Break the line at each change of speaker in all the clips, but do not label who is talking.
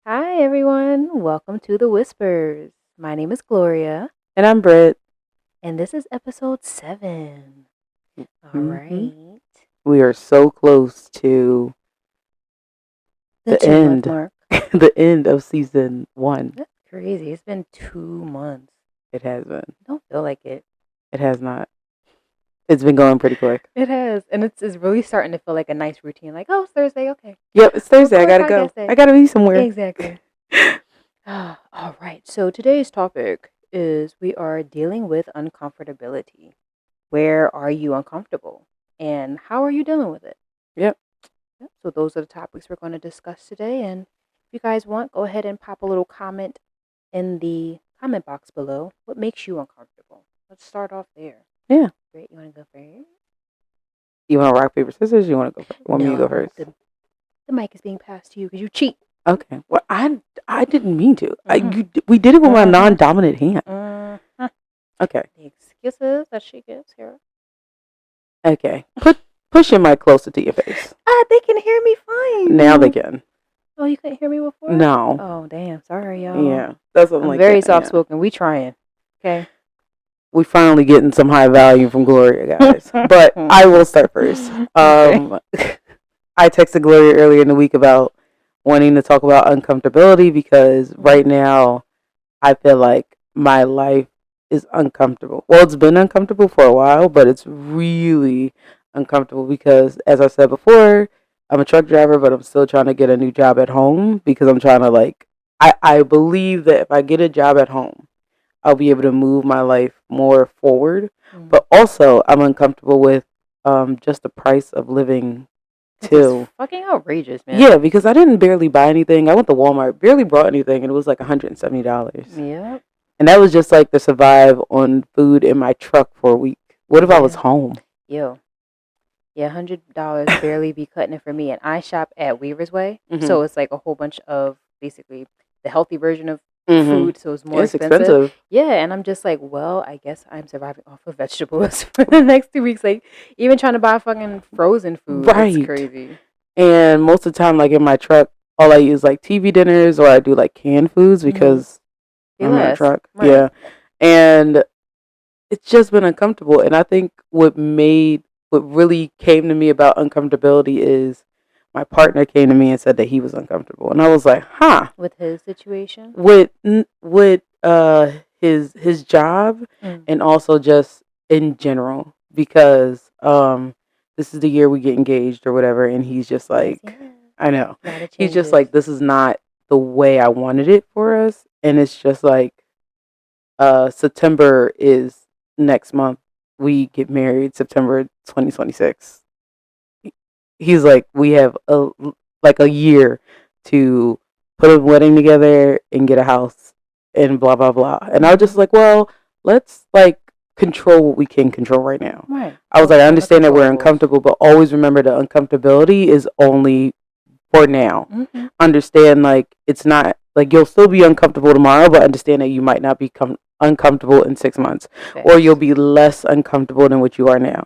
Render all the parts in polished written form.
Hi, everyone. Welcome to The Whispers. My name is Gloria,
And I'm Britt.
and this is episode 7. All right.
We are so close to
The
the
2 month
end,
mark.
the end of season 1.
That's crazy. It's been 2 months.
It has been.
I don't feel like it.
It has not. It's been going pretty quick.
It has. And it's really starting to feel like a nice routine. Like, oh, it's Thursday. Okay.
Yep, it's Thursday. I
record
gotta go.
podcast day.
I gotta be somewhere.
Exactly. All right. So today's topic is we are dealing with uncomfortability. Where are you uncomfortable? And how are you dealing with it?
Yep.
So those are the topics we're going to discuss today. And if you guys want, go ahead and pop a little comment in the comment box below. What makes you uncomfortable? Let's start off there.
Yeah.
Great. You want to go first?
You want to rock, paper, scissors? You want to go first? Want me to go first?
The mic is being passed to you because you cheat.
Okay. Well, I didn't mean to. We did it with my non-dominant hand. Okay.
The excuses that she gives here.
Okay. Push your mic closer to your face.
They can hear me fine.
Now they can.
Oh, you couldn't hear me before?
No.
Oh, damn. Sorry, y'all.
Yeah. That's what
I'm
like.
very soft-spoken. We trying. Okay.
We finally getting some high value from Gloria, guys. But I will start first. I texted Gloria earlier in the week about wanting to talk about uncomfortability because right now I feel like my life is uncomfortable. Well, it's been uncomfortable for a while, but it's really uncomfortable because, as I said before, I'm a truck driver, but I'm still trying to get a new job at home because I'm trying to I believe that if I get a job at home, I'll be able to move my life more forward. But also, I'm uncomfortable with just the price of living too.
It's fucking outrageous, man.
Yeah, because I didn't barely buy anything. I went to Walmart, barely brought anything, and it was like $170.
Yeah.
And that was just like to survive on food in my truck for a week. What if I was home?
Yo. Yeah, $100 barely be cutting it for me. And I shop at Weaver's Way. So it's like a whole bunch of basically the healthy version of food. So it's more expensive. Yeah, and I'm just like, well, I guess I'm surviving off of vegetables for the next 2 weeks. Like, even trying to buy fucking frozen food. Right. It's crazy.
And most of the time, like in my truck, all I use like TV dinners or I do like canned foods because I'm in a truck. Right. Yeah. And it's just been uncomfortable. And I think what really came to me about uncomfortability is my partner came to me and said that he was uncomfortable. And I was like, huh.
With his situation?
With his job and also just in general. Because this is the year we get engaged or whatever. And he's just like, I know. He's just like, this is not the way I wanted it for us. And it's just like, September is next month. We get married September 2026. He's like, we have a year to put a wedding together and get a house and blah, blah, blah. And I was just like, well, let's like control what we can control right now.
Right.
I was like, I understand that we're uncomfortable, but always remember the uncomfortability is only for now. Understand like it's not like you'll still be uncomfortable tomorrow, but understand that you might not become uncomfortable in 6 months, or you'll be less uncomfortable than what you are now.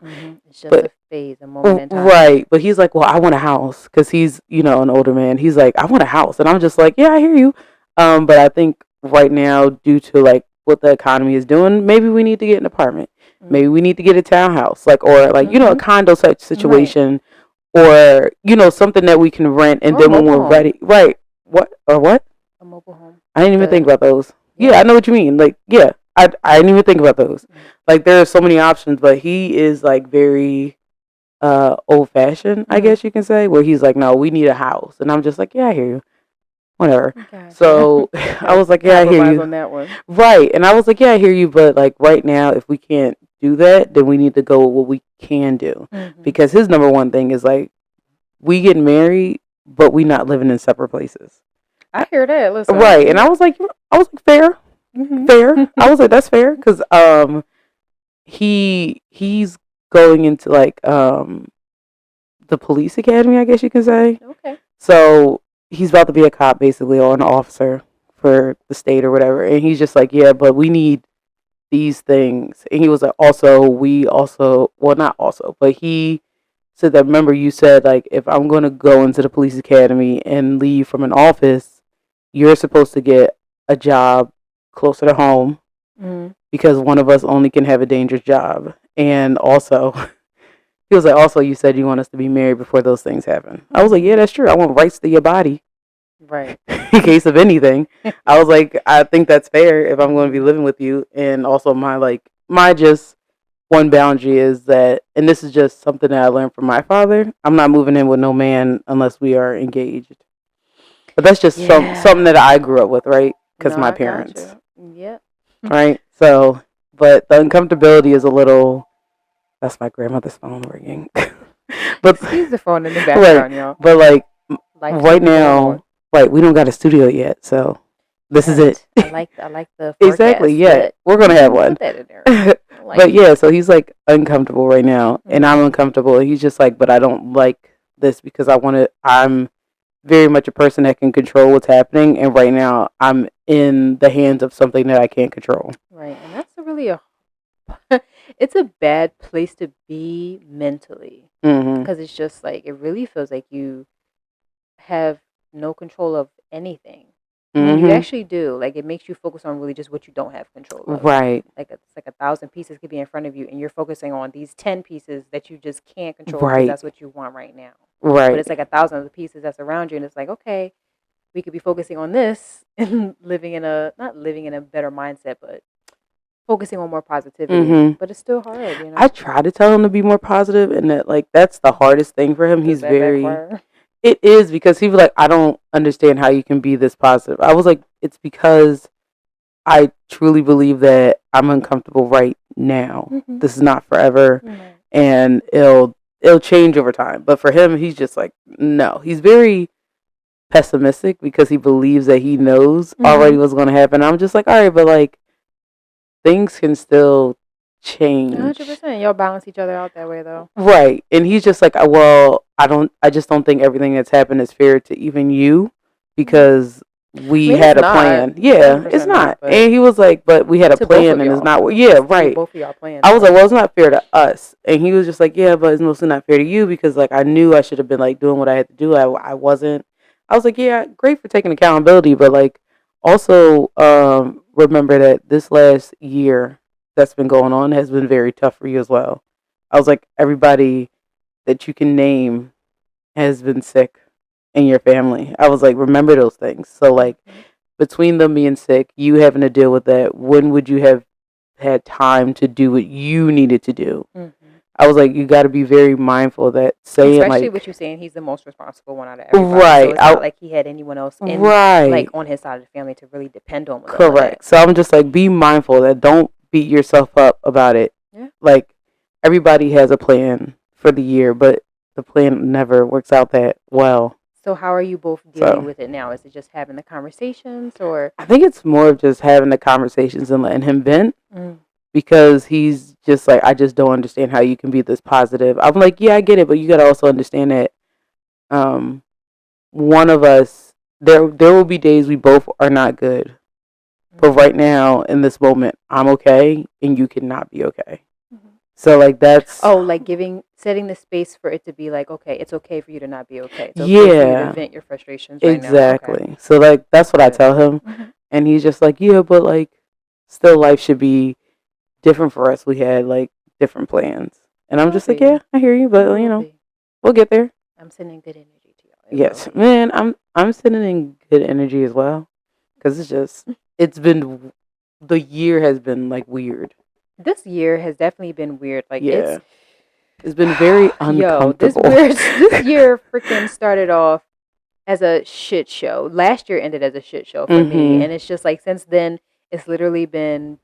It's just a phase, a moment in time.
Right. But he's like, well, I want a house because he's, an older man. He's like, I want a house. And I'm just like, yeah, I hear you. But I think right now, due to like what the economy is doing, maybe we need to get an apartment. Maybe we need to get a townhouse, or a condo type situation, or, something that we can rent. And then when we're ready. Right. What? Or what?
A mobile home.
I didn't even think about those. Yeah, I know what you mean. Like, yeah, I didn't even think about those. Like, there are so many options, but he is like very old fashioned, I guess you can say, where he's like, no, we need a house. And I'm just like, yeah, I hear you. Whatever. Okay. So I was like, yeah, I hear you. On that one. Right. And I was like, yeah, I hear you. But like right now, if we can't do that, then we need to go with what we can do. Because his number one thing is like, we get married, but we not living in separate places.
I hear that. Listen.
Right. And I was like, fair. Fair. I was like, that's fair. Because he's going into like the police academy, I guess you can say. Okay. So he's about to be a cop basically, or an officer for the state or whatever. And he's just like, yeah, but we need these things. And he was like, well, not also, but he So that, remember you said, like, if I'm going to go into the police academy and leave from an office, you're supposed to get a job closer to home because one of us only can have a dangerous job. And also, he was like, also, you said you want us to be married before those things happen. I was like, yeah, that's true. I want rights to your body.
Right.
In case of anything. I was like, I think that's fair if I'm going to be living with you. And also my just one boundary is that, and this is just something that I learned from my father, I'm not moving in with no man unless we are engaged. But that's just something that I grew up with, right? Because my parents.
Yep.
Right? So, but the uncomfortability is a little, that's my grandmother's phone ringing.
But excuse the phone in the background, y'all.
But like right now, right, we don't got a studio yet, so this is it.
I like the forecast.
Exactly, yeah. We're gonna have one. Put that in there. But yeah, so he's like uncomfortable right now, and I'm uncomfortable. He's just like, but I don't like this because I'm very much a person that can control what's happening, and right now I'm in the hands of something that I can't control.
Right, and that's really it's a bad place to be mentally, because it's just like, it really feels like you have no control of anything. When you actually do, like, it makes you focus on really just what you don't have control of.
Right.
Like, it's like 1,000 pieces could be in front of you, and you're focusing on these 10 pieces that you just can't control because that's what you want right now.
Right.
But it's like 1,000 of the pieces that's around you, and it's like, okay, we could be focusing on this and not living in a better mindset, but focusing on more positivity. But it's still hard, you know.
I try to tell him to be more positive, and that, like, that's the hardest thing for him. He's very. It is, because he was like, I don't understand how you can be this positive. I was like, it's because I truly believe that I'm uncomfortable right now. This is not forever, and it'll change over time. But for him, he's just like, no. He's very pessimistic because he believes that he knows already what's going to happen. I'm just like, all right, but like, things can still change.
100%. Y'all balance each other out that way, though.
Right. And he's just like, well, I just don't think everything that's happened is fair to even you, because we had a plan. Yeah, it's not. And he was like, but we had a plan, and it's not. Yeah, right.
Both of y'all plans.
I was like, well, it's not fair to us. And he was just like, yeah, but it's mostly not fair to you, because like, I knew I should have been like doing what I had to do. I wasn't. I was like, yeah, great for taking accountability, but like, also remember that this last year that's been going on has been very tough for you as well. I was like, everybody that you can name has been sick in your family. I was like, remember those things. So like, between them being sick, you having to deal with that, when would you have had time to do what you needed to do? I was like, you got to be very mindful of that.
Especially what you're saying, he's the most responsible one out of everybody.
Right.
So it's not like he had anyone else like on his side of the family to really depend on.
Correct. So I'm just like, be mindful of that. Don't beat yourself up about it. Yeah. Like, everybody has a plan for the year, but the plan never works out that well.
So how are you both dealing with it now? Is it just having the conversations, or?
I think it's more of just having the conversations and letting him vent. Because he's just like, I just don't understand how you can be this positive. I'm like, yeah, I get it, but you got to also understand that one of us, there will be days we both are not good. But right now, in this moment, I'm okay, and you cannot be okay. So like, that's...
Oh, like setting the space for it to be like, okay, it's okay for you to not be okay. It's okay for you to vent your frustrations right now.
Exactly.
Okay.
So like, that's what I tell him. And he's just like, yeah, but like, still life should be different for us. We had like different plans, and I'm just like, yeah, I hear you, but you know, we'll get there.
I'm sending good energy to y'all.
Yes, man, I'm sending in good energy as well, because the year has been like weird.
This year has definitely been weird. Like,
it's been very uncomfortable.
This year freaking started off as a shit show. Last year ended as a shit show for me, and it's just like, since then it's literally been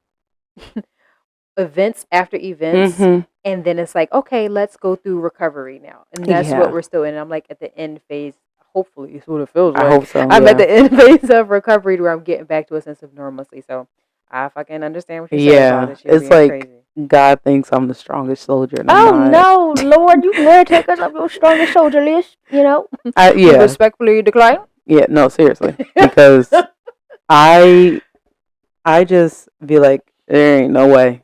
events after events, and then it's like, okay, let's go through recovery now, and that's what we're still in. I'm like at the end phase, hopefully it's what it feels like.
I hope so.
I'm at the end phase of recovery where I'm getting back to a sense of normalcy, so I fucking understand what you're saying about this.
It's like crazy. God thinks I'm the strongest soldier, and
I'm not. No, Lord, you never take us up your strongest soldier list, you know. You respectfully decline.
Yeah, no, seriously, because I just be like, there ain't no way.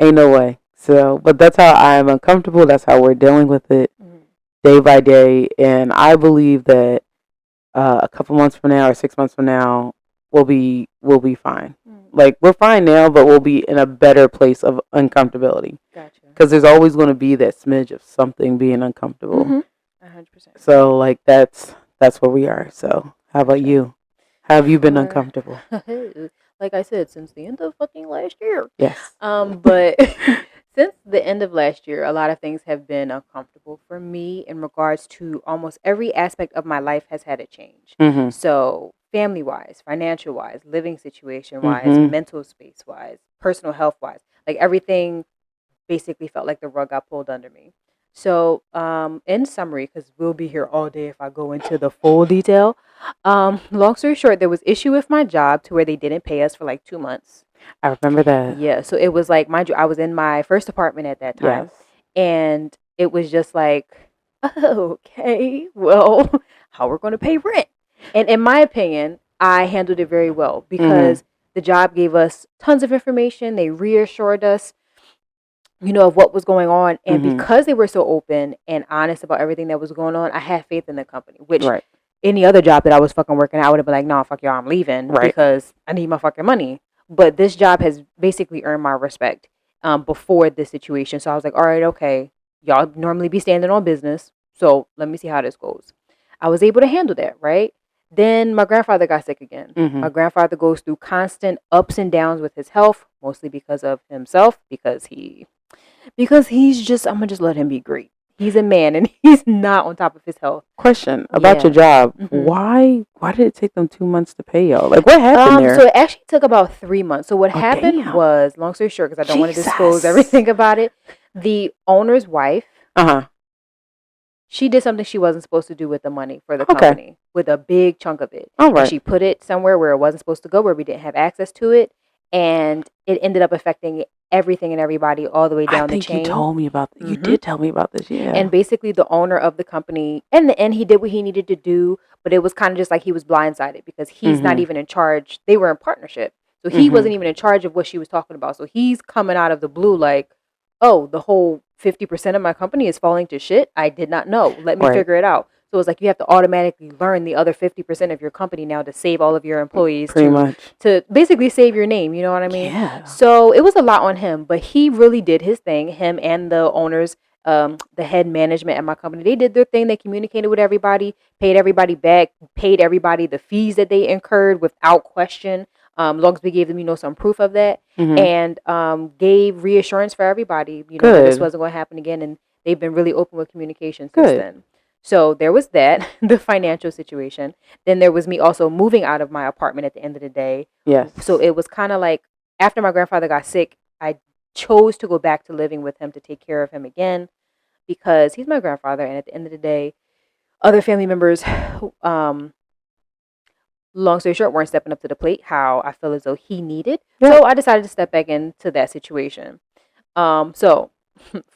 Ain't no way. So, but that's how I am uncomfortable. That's how we're dealing with it day by day. And I believe that a couple months from now or 6 months from now, we'll be fine. Like, we're fine now, but we'll be in a better place of uncomfortability. Gotcha. Because there's always going to be that smidge of something being uncomfortable. 100%. So, like, that's where we are. So, how about you? How have you been uncomfortable?
Like I said, since the end of fucking last year.
Yes.
But since the end of last year, a lot of things have been uncomfortable for me in regards to almost every aspect of my life has had a change. So family-wise, financial-wise, living situation-wise, mental space-wise, personal health-wise, like everything basically felt like the rug got pulled under me. So, in summary, because we'll be here all day if I go into the full detail. Long story short, there was issue with my job to where they didn't pay us for like 2 months.
I remember that.
Yeah, so it was like, mind you, I was in my first apartment at that time. Yes. And it was just like, okay, well, how we're going to pay rent. And in my opinion, I handled it very well because the job gave us tons of information. They reassured us, of what was going on. And because they were so open and honest about everything that was going on, I had faith in the company, which any other job that I was fucking working at, I would have been like, nah, fuck y'all, I'm leaving because I need my fucking money. But this job has basically earned my respect before this situation. So I was like, all right, okay, y'all normally be standing on business. So let me see how this goes. I was able to handle that, right? Then my grandfather got sick again. My grandfather goes through constant ups and downs with his health, mostly because of himself, because he's just, I'm going to just let him be great. He's a man and he's not on top of his health.
Question about your job. Why did it take them 2 months to pay y'all? Like, what happened there?
So it actually took about 3 months. So what happened was, long story short, because I don't want to disclose everything about it, the owner's wife, she did something she wasn't supposed to do with the money for the company, with a big chunk of it. All right. And she put it somewhere where it wasn't supposed to go, where we didn't have access to it. And it ended up affecting everything and everybody all the way down the chain.
I think you told me about that. You did tell me about this, yeah.
And basically the owner of the company, in the end, he did what he needed to do, but it was kind of just like he was blindsided because he's not even in charge. They were in partnership. So he wasn't even in charge of what she was talking about. So he's coming out of the blue like, oh, the whole 50% of my company is falling to shit? I did not know. Let me figure it out. So it's like you have to automatically learn the other 50% of your company now to save all of your employees.
Pretty much.
To basically save your name, you know what I mean?
Yeah.
So it was a lot on him, but he really did his thing. Him and the owners, the head management at my company, they did their thing. They communicated with everybody, paid everybody back, paid everybody the fees that they incurred without question. As long as we gave them, some proof of that, and gave reassurance for everybody, that this wasn't going to happen again. And they've been really open with communication since then. So there was that, the financial situation. Then there was me also moving out of my apartment at the end of the day.
Yes.
So it was kind of like after my grandfather got sick, I chose to go back to living with him to take care of him again because he's my grandfather. And at the end of the day, other family members, long story short, weren't stepping up to the plate how I feel as though he needed. Yeah. So I decided to step back into that situation. So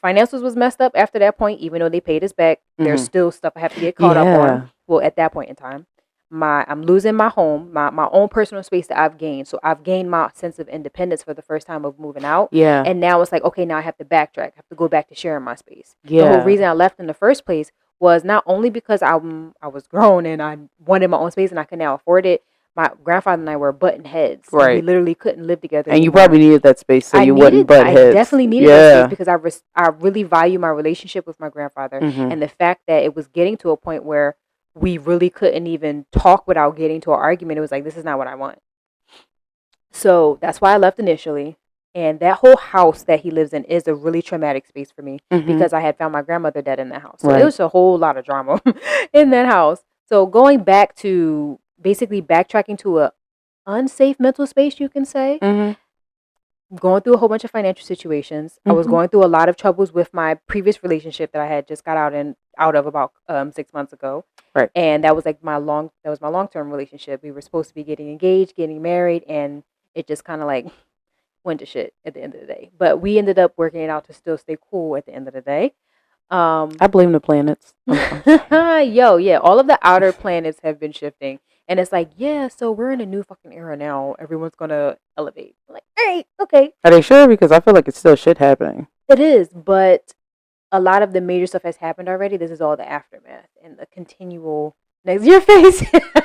financials was messed up after that point, even though they paid us back. There's still stuff I have to get caught up on. Well, at that point in time, I'm losing my home, my own personal space that I've gained. So I've gained my sense of independence for the first time of moving out.
Yeah.
And now it's like, okay, now I have to backtrack. I have to go back to sharing my space. Yeah. The whole reason I left in the first place was not only because I was grown and I wanted my own space and I could now afford it. My grandfather and I were butting heads.
Right.
We literally couldn't live together
And
anymore.
you probably needed that space so you wouldn't butt heads.
I definitely needed that space because I really value my relationship with my grandfather. And the fact that it was getting to a point where we really couldn't even talk without getting to an argument. It was like, this is not what I want. So that's why I left initially. And that whole house that he lives in is a really traumatic space for me because I had found my grandmother dead in that house. So it was a whole lot of drama in that house. So going back to basically backtracking to a unsafe mental space, you can say, going through a whole bunch of financial situations. I was going through a lot of troubles with my previous relationship that I had just got out of about 6 months ago.
Right.
And that was like my long-term relationship. We were supposed to be getting engaged, getting married, and it just kind of like went to shit at the end of the day. But we ended up working it out to still stay cool at the end of the day.
I blame the planets.
Yeah, all of the outer planets have been shifting. And it's like, yeah, so we're in a new fucking era now. Everyone's going to elevate. I'm like, all right, okay.
Are they sure? Because I feel like it's still shit happening.
It is, but a lot of the major stuff has happened already. This is all the aftermath and the continual. Next, your face.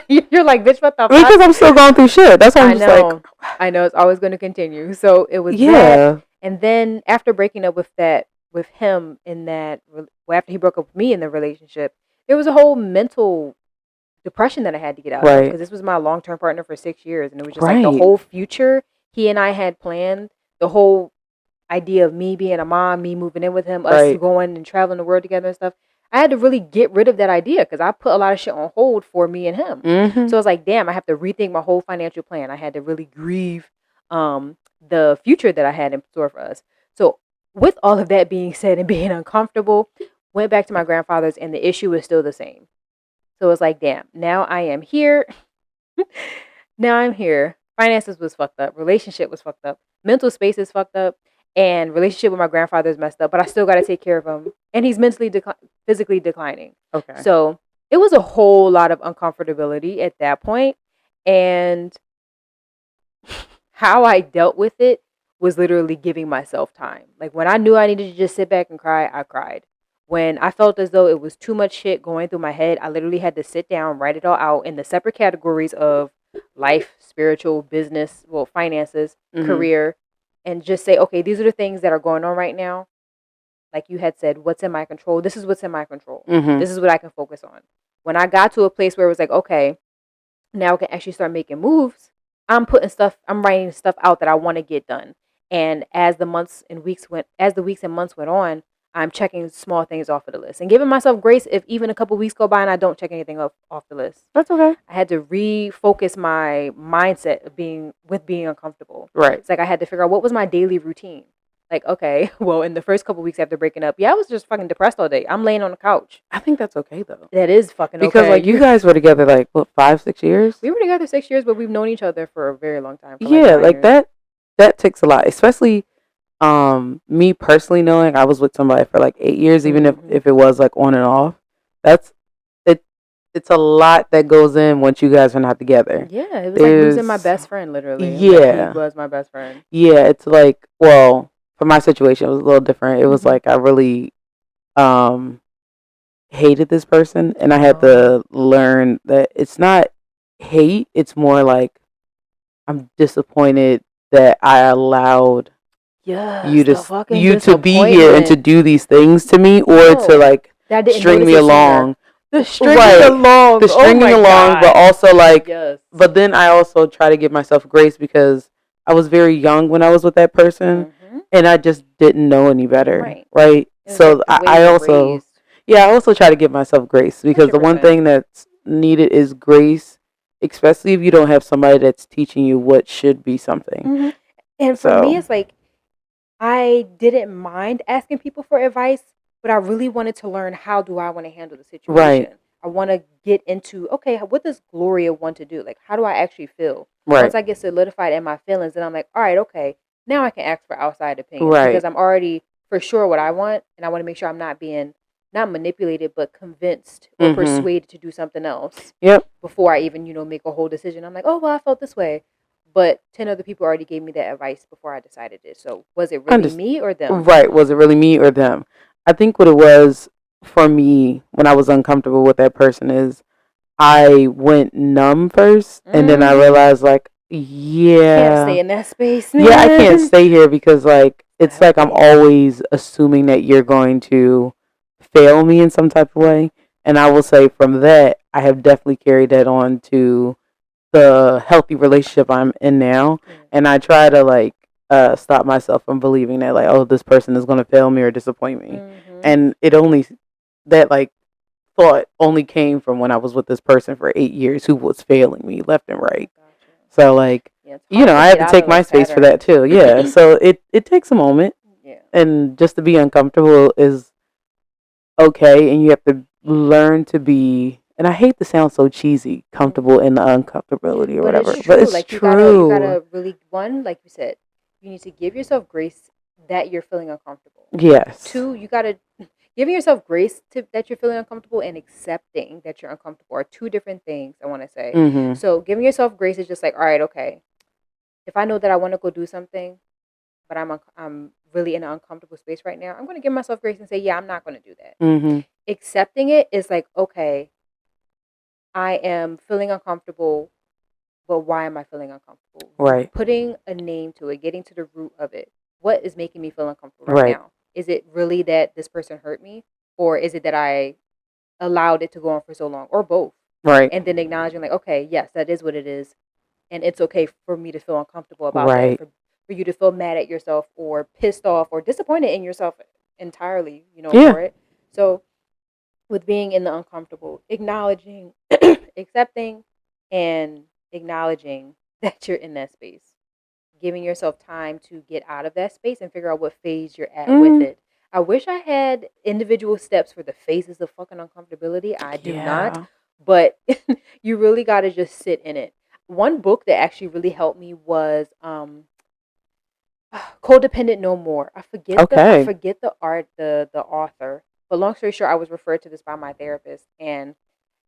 You're like, bitch, what the fuck?
Because I'm still going through shit. That's why I'm just like,
I know it's always going to continue. So it was that, and then after breaking up with him in that, after he broke up with me in the relationship, there was a whole mental depression that I had to get out of, because this was my long-term partner for 6 years, and it was just like the whole future he and I had planned, the whole idea of me being a mom, me moving in with him, us going and traveling the world together and stuff. I had to really get rid of that idea because I put a lot of shit on hold for me and him. So I was like, damn, I have to rethink my whole financial plan. I had to really grieve the future that I had in store for us. So with all of that being said and being uncomfortable, went back to my grandfather's, and the issue was still the same. So it was like, damn, now I am here. Now I'm here. Finances was fucked up. Relationship was fucked up. Mental space is fucked up. And relationship with my grandfather is messed up, but I still got to take care of him. And he's mentally, physically declining. Okay. So it was a whole lot of uncomfortability at that point. And how I dealt with it was literally giving myself time. Like when I knew I needed to just sit back and cry, I cried. When I felt as though it was too much shit going through my head, I literally had to sit down, write it all out in the separate categories of life, spiritual, business, finances, career, and just say, okay, these are the things that are going on right now. Like you had said, what's in my control? This is what's in my control. This is what I can focus on. When I got to a place where it was like, okay, now I can actually start making moves, I'm writing stuff out that I want to get done. And as the weeks and months went on, I'm checking small things off of the list and giving myself grace if even a couple weeks go by and I don't check anything off the list. That's okay. I had to refocus my mindset of being uncomfortable. Right. It's like I had to figure out what was my daily routine. Like, okay, well, in the first couple weeks after breaking up, I was just fucking depressed all day. I'm laying on the couch.
I think that's okay, though.
That is fucking
because, okay. Because, like, you guys were together, like, what, 5-6 years?
We were together 6 years, but we've known each other for a very long time.
Yeah, like that takes a lot, especially me personally knowing I was with somebody for like 8 years, even if it was like on and off. It's a lot that goes in once you guys are not together.
Yeah, it was like losing my best friend, literally.
Yeah,
he was my best friend.
Yeah, it's like, well, for my situation, it was a little different. It was like I really hated this person, and I had to learn that it's not hate. It's more like I'm disappointed that I allowed you to be here and to do these things to me, or to like string me along. The stringing along, but also like, but then I also try to give myself grace because I was very young when I was with that person, and I just didn't know any better, right? So like I also try to give myself grace because 100%. The one thing that's needed is grace, especially if you don't have somebody that's teaching you what should be something.
And for me, it's like I didn't mind asking people for advice, but I really wanted to learn, how do I want to handle the situation? Right. I want to get into, okay, what does Gloria want to do? Like, how do I actually feel? Right. Once I get solidified in my feelings, then I'm like, all right, okay, now I can ask for outside opinions. Right. Because I'm already for sure what I want, and I want to make sure I'm not being, not manipulated, but convinced or persuaded to do something else. Yep. Before I even, make a whole decision. I'm like, oh, well, I felt this way. But 10 other people already gave me that advice before I decided it. So was it really me or them?
Right. Was it really me or them? I think what it was for me when I was uncomfortable with that person is I went numb first, and then I realized, like,
can't stay in that space, man.
Yeah, I can't stay here because, like, it's like I'm always assuming that you're going to fail me in some type of way. And I will say from that, I have definitely carried that on to the healthy relationship I'm in now. And I try to, like, stop myself from believing that, like, oh, this person is going to fail me or disappoint me. And that like thought only came from when I was with this person for 8 years who was failing me left and right. Gotcha. So like, I had to take my space for that too. Yeah. So it takes a moment. Yeah. And just to be uncomfortable is okay. And you have to learn to be, and I hate to sound so cheesy, comfortable in the uncomfortability or whatever. But it's
like,
true.
You gotta really, one, like you said, you need to give yourself grace that you're feeling uncomfortable.
Yes.
2, you gotta giving yourself grace that you're feeling uncomfortable, and accepting that you're uncomfortable are 2 different things, I want to say. So giving yourself grace is just like, all right, okay, if I know that I want to go do something, but I'm really in an uncomfortable space right now, I'm going to give myself grace and say, yeah, I'm not going to do that. Accepting it is like, okay, I am feeling uncomfortable, but why am I feeling uncomfortable?
Right.
Putting a name to it, getting to the root of it. What is making me feel uncomfortable right now? Is it really that this person hurt me? Or is it that I allowed it to go on for so long? Or both?
Right.
And then acknowledging like, okay, yes, that is what it is. And it's okay for me to feel uncomfortable about that. For you to feel mad at yourself or pissed off or disappointed in yourself entirely, for it. So with being in the uncomfortable, acknowledging, accepting, and acknowledging that you're in that space. Giving yourself time to get out of that space and figure out what phase you're at with it. I wish I had individual steps for the phases of fucking uncomfortability. I do not. But you really got to just sit in it. One book that actually really helped me was Codependent No More. I forget the author. But long story short, I was referred to this by my therapist. And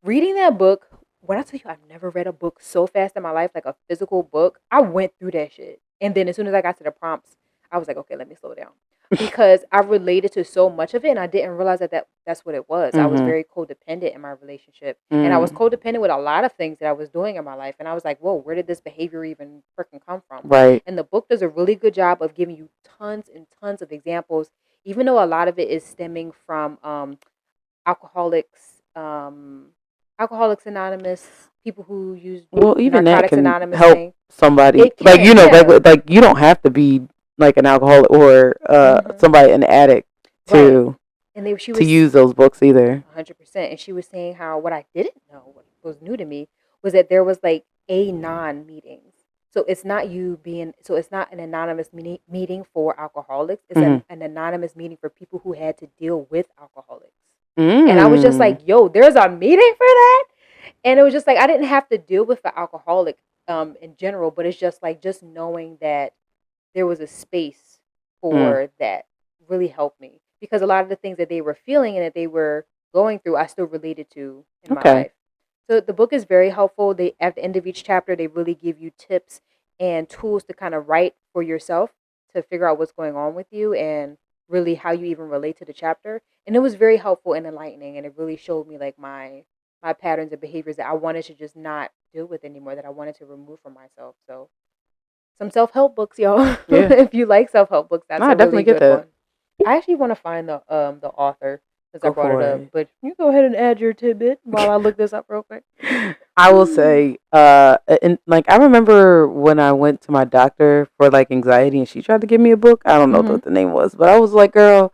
reading that book, when I tell you I've never read a book so fast in my life, like a physical book, I went through that shit. And then as soon as I got to the prompts, I was like, okay, let me slow down. Because I related to so much of it, and I didn't realize that's what it was. I was very codependent in my relationship. And I was codependent with a lot of things that I was doing in my life. And I was like, whoa, where did this behavior even freaking come from?
Right.
And the book does a really good job of giving you tons and tons of examples, even though a lot of it is stemming from Alcoholics Anonymous, people who use
even
Narcotics
that can
Anonymous
help
thing.
Somebody. Like, like you don't have to be like an alcoholic or somebody, an addict to use those books either.
100%. And she was saying how what I didn't know, what was new to me, was that there was like anon meetings. So it's not it's not an anonymous meeting for alcoholics. It's an anonymous meeting for people who had to deal with alcoholics. And I was just like, yo, there's a meeting for that? And it was just like, I didn't have to deal with the alcoholic in general, but it's just like, just knowing that there was a space for that really helped me. Because a lot of the things that they were feeling and that they were going through, I still related to in my life. So the book is very helpful. At the end of each chapter, they really give you tips and tools to kind of write for yourself to figure out what's going on with you and really how you even relate to the chapter. And it was very helpful and enlightening, and it really showed me like my patterns and behaviors that I wanted to just not deal with anymore, that I wanted to remove from myself. So some self-help books, y'all. Yeah. If you like self-help books, that's a really good one. I actually want to find the author since I brought it up, but you go ahead and add your tidbit while I look this up real quick.
I will say, and like I remember when I went to my doctor for like anxiety, and she tried to give me a book. I don't know what the name was, but I was like, girl,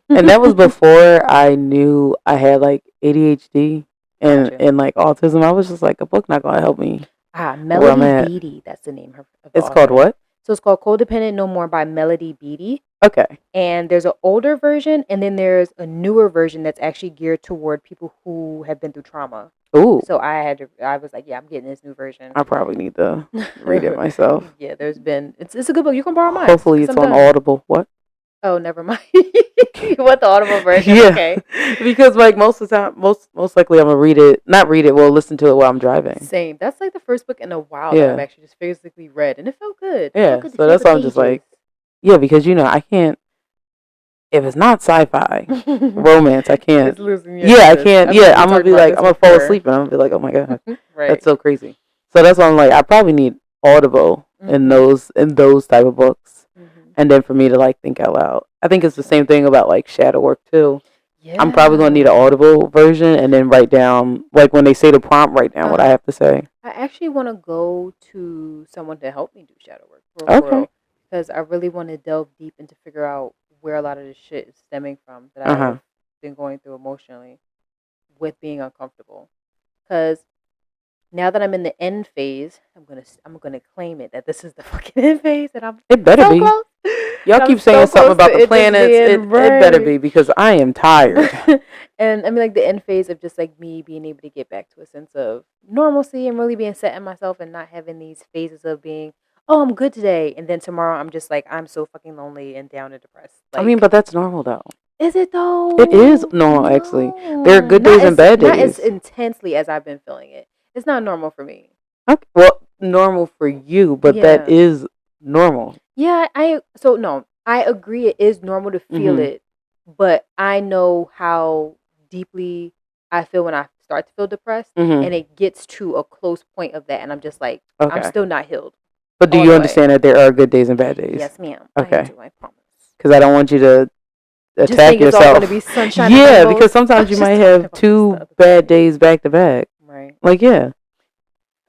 and that was before I knew I had like ADHD and like autism. I was just like, a book not gonna help me.
Melody Beattie, that's the name of the
author. Called what?
So it's called Codependent No More by Melody Beattie.
Okay.
And there's an older version, and then there's a newer version that's actually geared toward people who have been through trauma.
Ooh.
So I was like, yeah, I'm getting this new version.
I probably need to read it myself.
Yeah, it's a good book. You can borrow mine.
Hopefully it's on Audible. What?
Oh, never mind. You want the Audible version?
Yeah.
Okay.
Because like most of the time, most likely I'm gonna listen to it while I'm driving.
Same. That's like the first book in a while that I've actually just physically read, and it felt good.
Yeah. So that's why I'm just like, yeah, because I can't. If it's not sci-fi, romance, I can't. It's losing your interest. I can't. I'm gonna be like, I'm gonna fall asleep, and I'm gonna be like, oh my god, right. That's so crazy. So that's why I'm like, I probably need Audible in those type of books, and then for me to like think out loud. I think it's the same thing about like shadow work too. Yeah. I'm probably gonna need an Audible version, and then write down like when they say the prompt, write down what I have to say.
I actually want to go to someone to help me do shadow work. For because I really want to delve deep into figure out where a lot of this shit is stemming from that I've been going through emotionally with being uncomfortable. Because now that I'm in the end phase, I'm gonna claim it that this is the fucking end phase, and
it better be.
Close.
Y'all keep saying something about the planets. It better be, because I am tired.
And I mean, like the end phase of just like me being able to get back to a sense of normalcy and really being set in myself and not having these phases of being, oh, I'm good today, and then tomorrow I'm just like, I'm so fucking lonely and down and depressed. Like,
I mean, but that's normal though.
Is it though?
It is normal, actually. There are good days and bad days.
Not as intensely as I've been feeling it. It's not normal for me.
Okay. Well, normal for you, but that is normal.
Yeah, I agree. It is normal to feel it, but I know how deeply I feel when I start to feel depressed, and it gets to a close point of that, and I'm just like, I'm still not healed.
But do you understand that there are good days and bad days?
Yes, ma'am.
Okay.
I do. I promise.
Because I don't want you to attack yourself. It's all going to be sunshine. Yeah, because sometimes you might have 2 bad days back to back.
Right.
Like, yeah.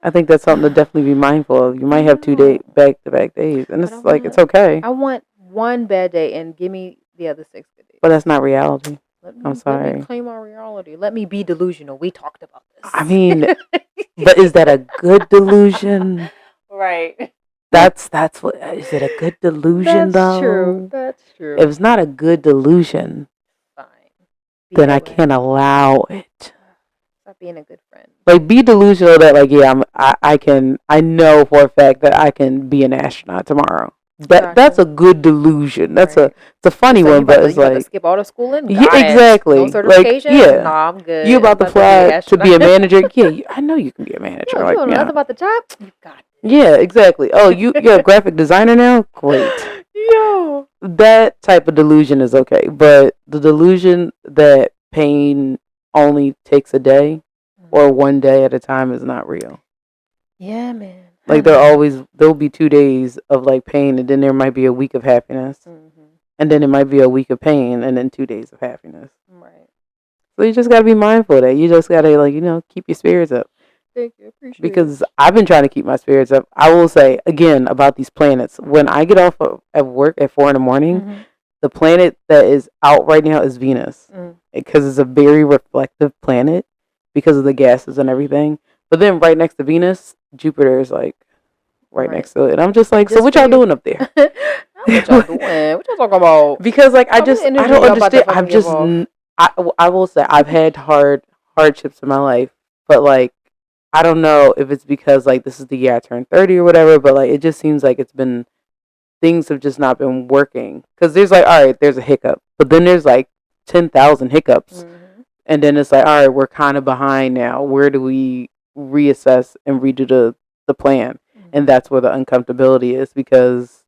I think that's something to definitely be mindful of. You might have 2 back to back days, and it's like it's okay.
I want one bad day and give me the other 6 good days.
But that's not reality. I'm sorry.
Let me claim our reality. Let me be delusional. We talked about this.
I mean, but is that a good delusion?
Right.
That's what. Is it a good delusion though?
That's true.
If it's not a good delusion,
fine.
Then I can't allow it.
Stop being a good friend.
Like, be delusional that, like, yeah, I know for a fact that I can be an astronaut tomorrow. That's a good delusion. That's it's a funny one, but it's like
skip all the schooling.
Yeah, exactly.
No certification.
Like, yeah,
no, I'm good.
You about to fly to be a manager? Yeah, I know you can be a manager.
You don't know nothing about the job. You got it.
Yeah, exactly. Oh, you're a graphic designer now? Great.
Yo,
that type of delusion is okay, but the delusion that pain only takes a day or one day at a time is not real.
Yeah, man.
Like, there'll be 2 days of like pain, and then there might be a week of happiness, and then it might be a week of pain, and then 2 days of happiness.
Right.
So you just gotta be mindful of that. You just gotta, like, keep your spirits up.
Thank you. Appreciate
because I've been trying to keep my spirits up. I will say again about these planets. When I get off at work at 4 a.m, the planet that is out right now is Venus, because it's a very reflective planet because of the gases and everything. But then right next to Venus, Jupiter is like right next to it, and I'm just like, so what y'all doing up there?
What y'all doing? What y'all talking about?
Because like I don't understand. I will say I've had hardships in my life, but like I don't know if it's because like this is the year I turned 30 or whatever, but like it just seems like things have just not been working. Because there's like, all right, there's a hiccup, but then there's like 10,000 hiccups, and then it's like, all right, we're kind of behind now. Where do we reassess and redo the plan? And that's where the uncomfortability is, because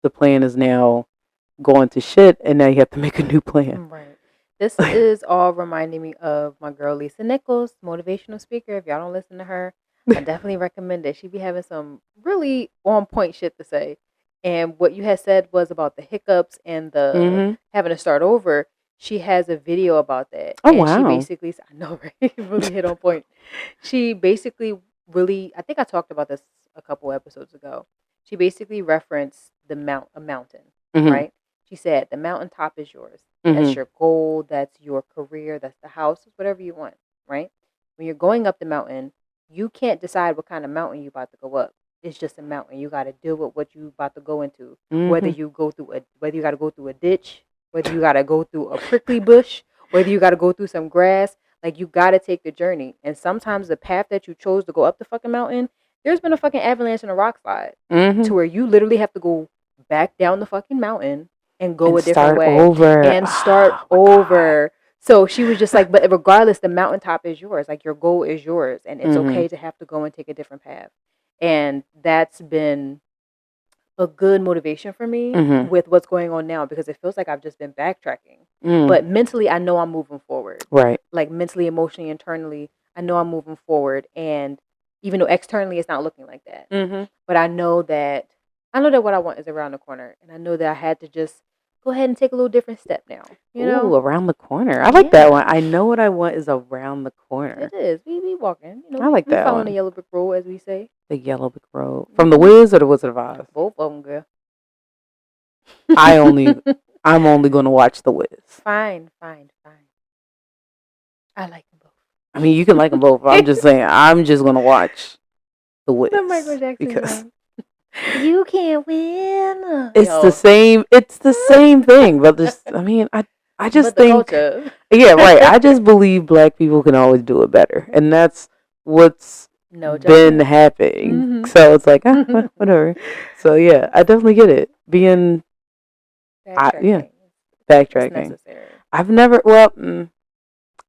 the plan is now going to shit, and now you have to make a new plan.
Right. This is all reminding me of my girl Lisa Nichols, motivational speaker. If y'all don't listen to her, I definitely recommend it. She be having some really on point shit to say. And what you had said was about the hiccups and the having to start over. She has a video about that.
Oh, and wow.
She basically, I know, right? Really hit on point. She basically really, I think I talked about this a couple episodes ago. She basically referenced a mountain, right? She said, the mountaintop is yours. That's your goal. That's your career. That's the house. It's whatever you want, right? When you're going up the mountain, you can't decide what kind of mountain you're about to go up. It's just a mountain. You got to deal with what you're about to go into. Whether you got to go through a ditch, whether you got to go through a prickly bush, whether you got to go through some grass, like you got to take the journey. And sometimes the path that you chose to go up the fucking mountain, there's been a fucking avalanche and a rock slide to where you literally have to go back down the fucking mountain and go a different way and start over. So she was just like, but regardless, the mountaintop is yours. Like, your goal is yours, and it's okay to have to go and take a different path. And that's been a good motivation for me with what's going on now, because it feels like I've just been backtracking. But mentally, I know I'm moving forward.
Right.
Like, mentally, emotionally, internally, I know I'm moving forward. And even though externally it's not looking like that, but I know that what I want is around the corner, and I know that I had to just go ahead and take a little different step now.
Ooh, around the corner. I like that one. I know what I want is around the corner.
It is. We walking.
I like that one.
Following the yellow brick road, as we say.
The yellow brick road from the Wiz or the Wizard of Oz?
Both of them, girl.
I'm only going to watch the Wiz.
Fine. I like them both.
I mean, you can like them both. I'm just saying, I'm just going to watch the Wiz.
The Michael Jackson because you can't win.
It's the same. It's the same thing, but just, I mean, I just think, yeah, right. I just believe Black people can always do it better, and that's what's been happening. So it's like, whatever. So yeah, I definitely get it. Backtracking. I've never. Well,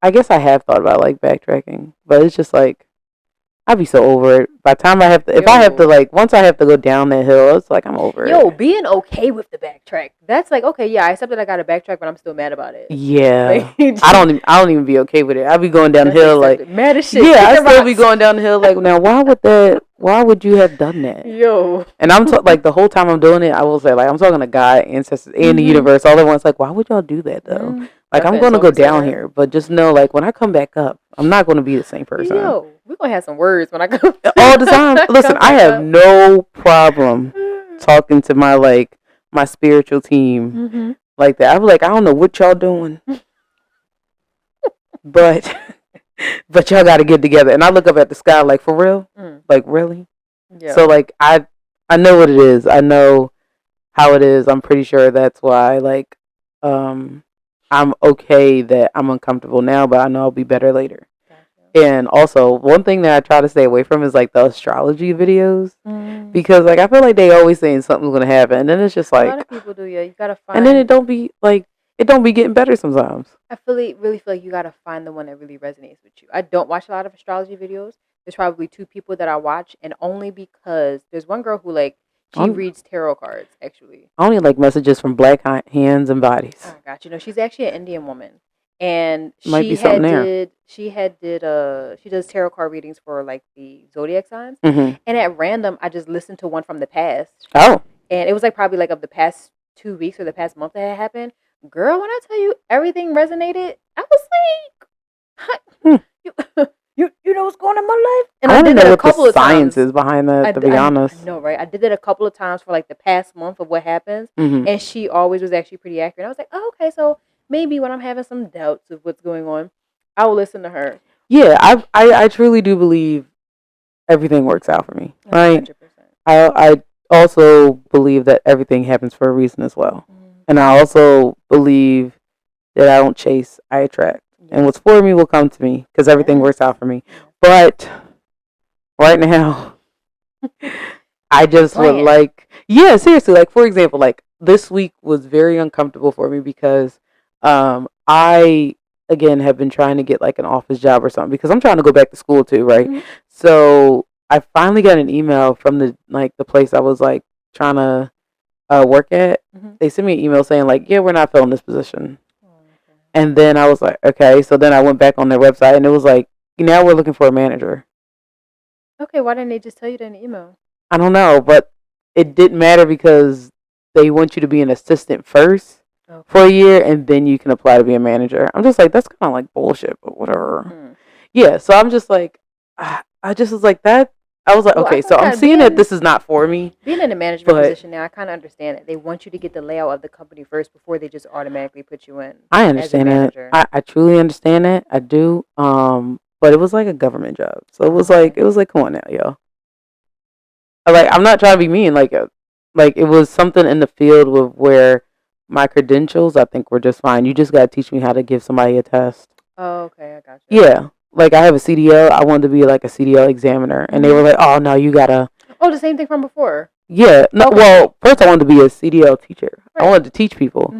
I guess I have thought about like backtracking, but it's just like, I'd be so over it. By the time I have to, if I have to, like, once I have to go down that hill, it's like I'm over it.
Being okay with the backtrack. That's like, okay, yeah, I accept that I got to backtrack, but I'm still mad about it.
Yeah. Like, I don't even be okay with it. I'd be going down the hill like
mad as shit.
Yeah, I still be going down the hill like, now why would you have done that? And I'm like, the whole time I'm doing it, I will say, like, I'm talking to God, ancestors, and the universe, all at once, like, why would y'all do that though? Like, I'm going to go down here, but just know, like, when I come back up, I'm not going to be the same person.
We're going to have some words when I come
all the time. Listen, I have no problem talking to my spiritual team like that. I'm like, I don't know what y'all doing, but y'all got to get together. And I look up at the sky like, for real? Like, really? Yeah. So, like, I know what it is. I know how it is. I'm pretty sure that's why, like, I'm okay that I'm uncomfortable now, but I know I'll be better later. Gotcha. And also, one thing that I try to stay away from is, like, the astrology videos. Because, like, I feel like they always saying something's going to happen. And then it's just, like...
A lot of people do, yeah. You got to find...
And then it don't be getting better sometimes.
I really feel like you got to find the one that really resonates with you. I don't watch a lot of astrology videos. There's probably 2 people that I watch, and only because there's one girl who, like, she reads tarot cards, actually.
I only like messages from black hands and bodies.
Oh, God. You know, she's actually an Indian woman. And
she
does tarot card readings for, like, the zodiac signs. And at random, I just listened to one from the past.
Oh.
And it was, like, probably, like, of the past 2 weeks or the past month that had happened. Girl, when I tell you everything resonated, I was like, you know what's going on in my life? And
I did that a couple of times. Science is behind that, to be honest.
I know, right? I did it a couple of times for, like, the past month of what happens. And she always was actually pretty accurate. I was like, oh, okay, so maybe when I'm having some doubts of what's going on, I will listen to her.
Yeah, I truly do believe everything works out for me. Right? 100%. I also believe that everything happens for a reason as well. And I also believe that I don't chase, I attract. And what's for me will come to me because everything works out for me. But right now, I just would like... Yeah, seriously. Like, for example, like, this week was very uncomfortable for me because I, again, have been trying to get, like, an office job or something because I'm trying to go back to school too, right? So I finally got an email from the place I was, like, trying to work at. They sent me an email saying, like, yeah, we're not filling this position. And then I was like, okay. So then I went back on their website and it was like, now we're looking for a manager.
Okay, why didn't they just tell you that in the email?
I don't know, but it didn't matter because they want you to be an assistant first for a year and then you can apply to be a manager. I'm just like, that's kind of like bullshit, but whatever. Yeah, so I'm just like, I just was like that. I was like, okay, so I'm seeing that this is not for me.
Being in a management position now, I kind of understand it. They want you to get the layout of the company first before they just automatically put you in.
I understand that. I truly understand that. I do. But it was like a government job, so it was like come on now, yo. Like, I'm not trying to be mean. Like it was something in the field with where my credentials, I think, were just fine. You just gotta teach me how to give somebody a test.
Oh, okay, I got you.
Yeah. Like, I have a CDL. I wanted to be, like, a CDL examiner. And they were like, oh, no, you gotta...
Oh, the same thing from before?
Yeah. No, well, first I wanted to be a CDL teacher. Right. I wanted to teach people.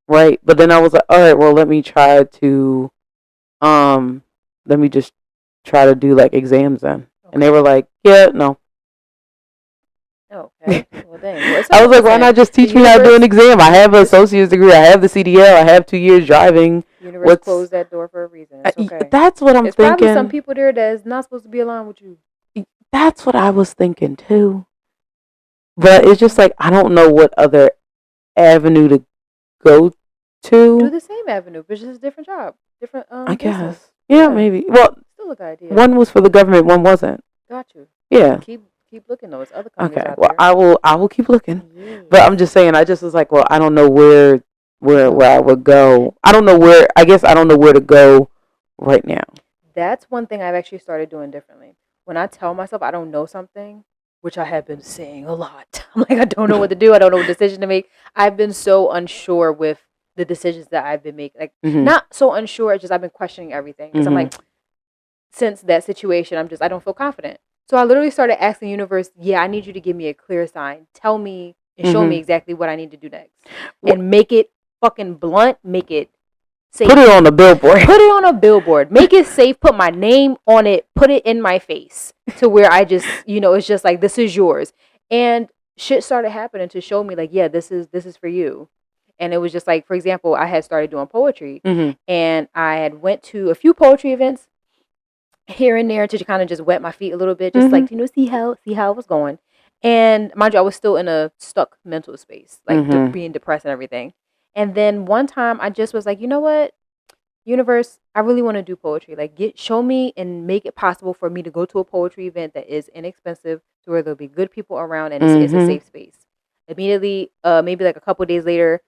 Right? But then I was like, all right, well, let me try to... Let me just try to do, like, exams then. Okay. And they were like, yeah, no.
Okay. Well, dang.
I was like, why not just teach me how to do an exam? I have an associate's degree. I have the CDL. I have 2 years driving.
Universe closed that door for a reason. It's okay.
That's what I'm thinking. There's
probably some people there that is not supposed to be aligned with you.
That's what I was thinking too. But it's just like, I don't know what other avenue to go to.
Do the same avenue, but just a different job. Different
I guess. Yeah, maybe. Well,
still a good idea.
One was for the government, one wasn't.
Got you.
Yeah.
Keep looking though. It's other companies out
well,
there.
I will keep looking. Yeah. But I'm just saying, I just was like, well, I don't know where I would go. I don't know where to go right now.
That's one thing I've actually started doing differently. When I tell myself I don't know something, which I have been saying a lot, I'm like, I don't know what to do. I don't know what decision to make. I've been so unsure with the decisions that I've been making. Like, not so unsure, it's just I've been questioning everything. Because I'm like, since that situation, I don't feel confident. So I literally started asking the universe, I need you to give me a clear sign. Tell me and show me exactly what I need to do next. And make it fucking blunt, make it safe.
Put it on a billboard.
Put it on a billboard. Make it safe. Put my name on it. Put it in my face to where I just, it's just like, this is yours. And shit started happening to show me like, yeah, this is for you. And it was just like, for example, I had started doing poetry, and I had went to a few poetry events here and there to kind of just wet my feet a little bit, just like, see how it was going. And mind you, I was still in a stuck mental space, like being depressed and everything. And then one time I just was like, you know what, universe, I really want to do poetry. Like, show me and make it possible for me to go to a poetry event that is inexpensive, to where there'll be good people around and it's a safe space. Immediately, maybe like a couple days later,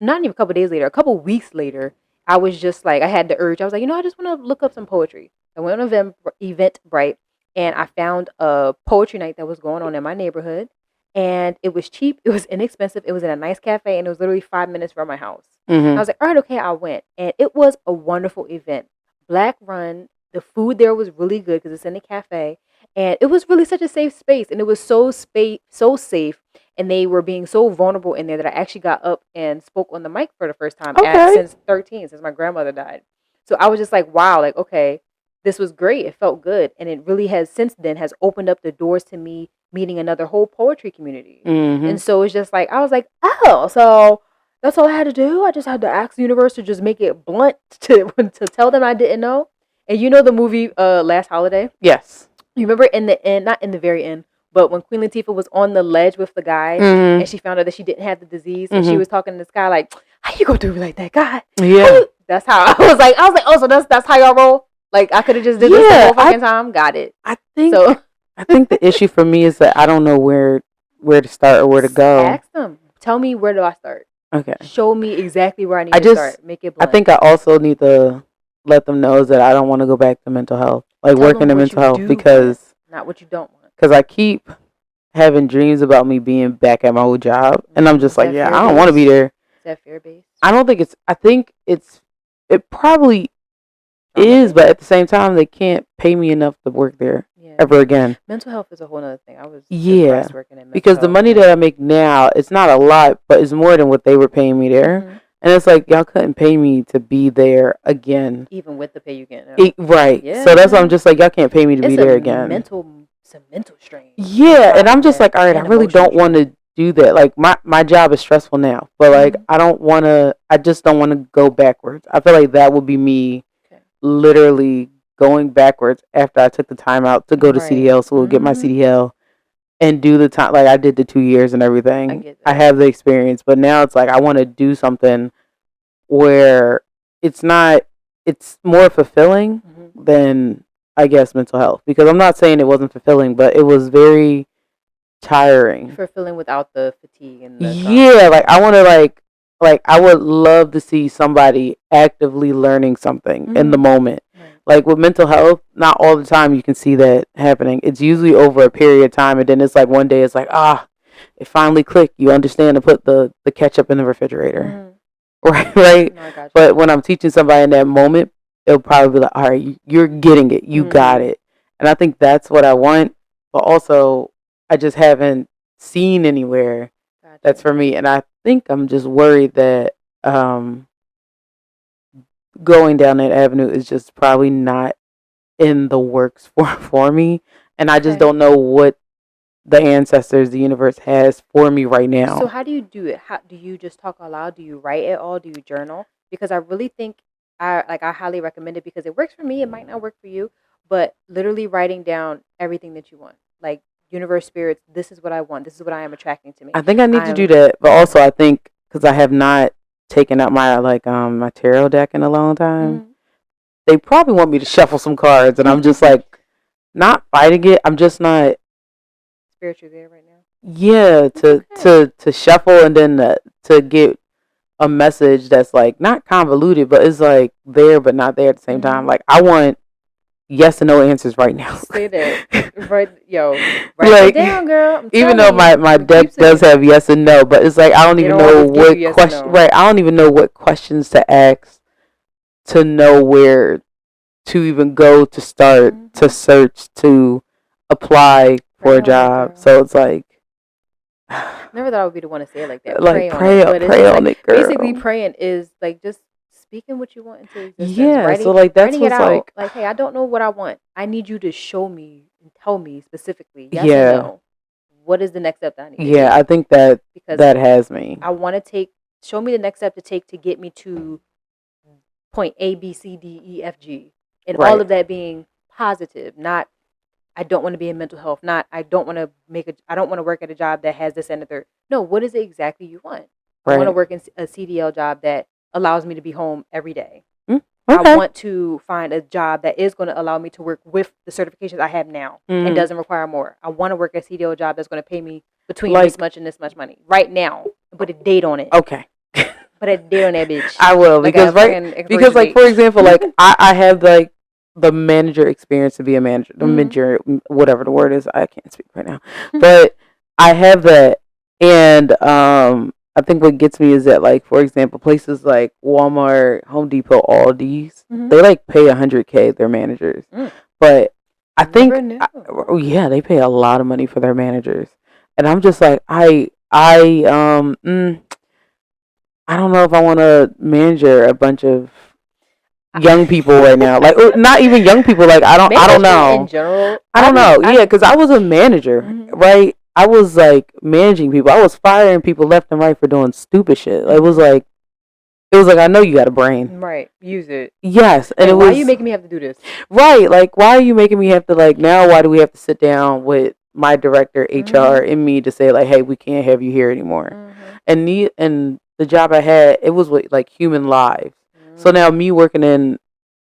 not even a couple days later, a couple weeks later, I was just like, I had the urge. I was like, I just want to look up some poetry. I went on Eventbrite, and I found a poetry night that was going on in my neighborhood. And it was cheap. It was inexpensive. It was in a nice cafe, and it was literally 5 minutes from my house. I was like, all right, okay, I went. And it was a wonderful event. Black run. The food there was really good because it's in a cafe. And it was really such a safe space. And it was so safe. And they were being so vulnerable in there that I actually got up and spoke on the mic for the first time since 13, since my grandmother died. So I was just like, wow, like, okay, this was great. It felt good. And it really has since then has opened up the doors to me meeting another whole poetry community. And so it's just like, I was like, oh, so that's all I had to do. I just had to ask the universe to just make it blunt to tell them I didn't know. And you know the movie Last Holiday?
Yes.
You remember in the end, not in the very end, but when Queen Latifah was on the ledge with the guy and she found out that she didn't have the disease, and she was talking to this guy like, how you gonna do me like that, God?
Yeah.
That's how I was like, oh, so that's how y'all roll? Like, I could have just did this the whole fucking time. Got it.
I think the issue for me is that I don't know where to start or where to go.
Ask them. Tell me, where do I start?
Okay.
Show me exactly where I need to start. Make it blunt.
I think I also need to let them know that I don't want to go back to mental health. Like, working in mental health, because
not what you don't want.
Because I keep having dreams about me being back at my old job, and I'm just like, I don't want to be there. Is
that fear-based?
I don't think it's. I think it probably is, but at the same time, they can't pay me enough to work there ever again.
Mental health is a whole other thing. I was depressed working in mental
because the money that I make now, it's not a lot, but it's more than what they were paying me there. And it's like, y'all couldn't pay me to be there again.
Even with the pay you get.
Right. Yeah. So that's why I'm just like, y'all can't pay me to be there again.
It's a mental strain.
Yeah. And I'm just like, all right, I really don't want to do that. Like, my job is stressful now. But, like, I just don't want to go backwards. I feel like that would be me literally going backwards after I took the time out to go to CDL school, get my CDL. And do the time, like I did the 2 years and everything. I have the experience, but now it's like I want to do something where it's more fulfilling than, I guess, mental health. Because I'm not saying it wasn't fulfilling, but it was very tiring.
Fulfilling without the fatigue and
like I want to like I would love to see somebody actively learning something in the moment. Like, with mental health, not all the time you can see that happening. It's usually over a period of time, and then it's like one day it's like, it finally clicked. You understand to put the ketchup in the refrigerator. Right? No, but when I'm teaching somebody in that moment, it'll probably be like, all right, you're getting it. You got it. And I think that's what I want, but also I just haven't seen anywhere that's for me. And I think I'm just worried that going down that avenue is just probably not in the works for me, and I just don't know what the ancestors, the universe has for me right now.
So how do you do it? How do you just talk aloud? Do you write it all? Do you journal? Because I really think I highly recommend it, because it works for me. It might not work for you, but literally writing down everything that you want, like, universe, spirits, this is what I want. This is what I am attracting to me.
I think I need to do that, but also I think because I have not taken out my my tarot deck in a long time. They probably want me to shuffle some cards, and I'm just like, not fighting it. I'm just not
spiritually there right now.
Yeah, to shuffle and then to get a message that's like not convoluted, but it's like there but not there at the same time. Like, I want yes and no answers right now.
Say that. Write it down, girl.
Even though my deck does have yes and no, but it's like I don't even know what question. Right, I don't even know what questions to ask to know where to even go to start to search to apply for a job. So it's like,
never thought I would be the one to say it like that.
Like, pray on it, girl.
Basically, praying is like just speaking what you want into existence.
Yeah, so like that's what's
like, hey, I don't know what I want. I need you to show me and tell me specifically, yes or no. What is the next step that I need to take?
I think that because that has me.
I want to show me the next step to take to get me to point A, B, C, D, E, F, G. And all of that being positive, not I don't want to be in mental health, not I don't want to work at a job that has this and the third. No, what is it exactly you want? I want to work in a CDL job that allows me to be home every day. Okay. I want to find a job that is going to allow me to work with the certifications I have now and doesn't require more. I want to work a CDL job that's going to pay me between this much and this much money right now. Put a date on it.
Okay.
Put a date on that bitch.
I will because like for example, like I have like the manager experience to be a manager, the manager, whatever the word is. I can't speak right now, but I have that, and I think what gets me is that, like, for example, places like Walmart, Home Depot, Aldi's, they like pay $100K their managers, but I think they pay a lot of money for their managers, and I'm just like I don't know if I want to manage a bunch of young people right now, like not even young people. Like I don't know.
In general,
I don't know. Yeah, because I was a manager, right? I was like managing people. I was firing people left and right for doing stupid shit. Like, it was like I know you got a brain,
right? Use it.
Yes, and
why are you making me have to do this?
Right, like why are you making me have to now? Why do we have to sit down with my director, HR, and me to say like, hey, we can't have you here anymore? And the job I had, it was with like human lives. So now me working in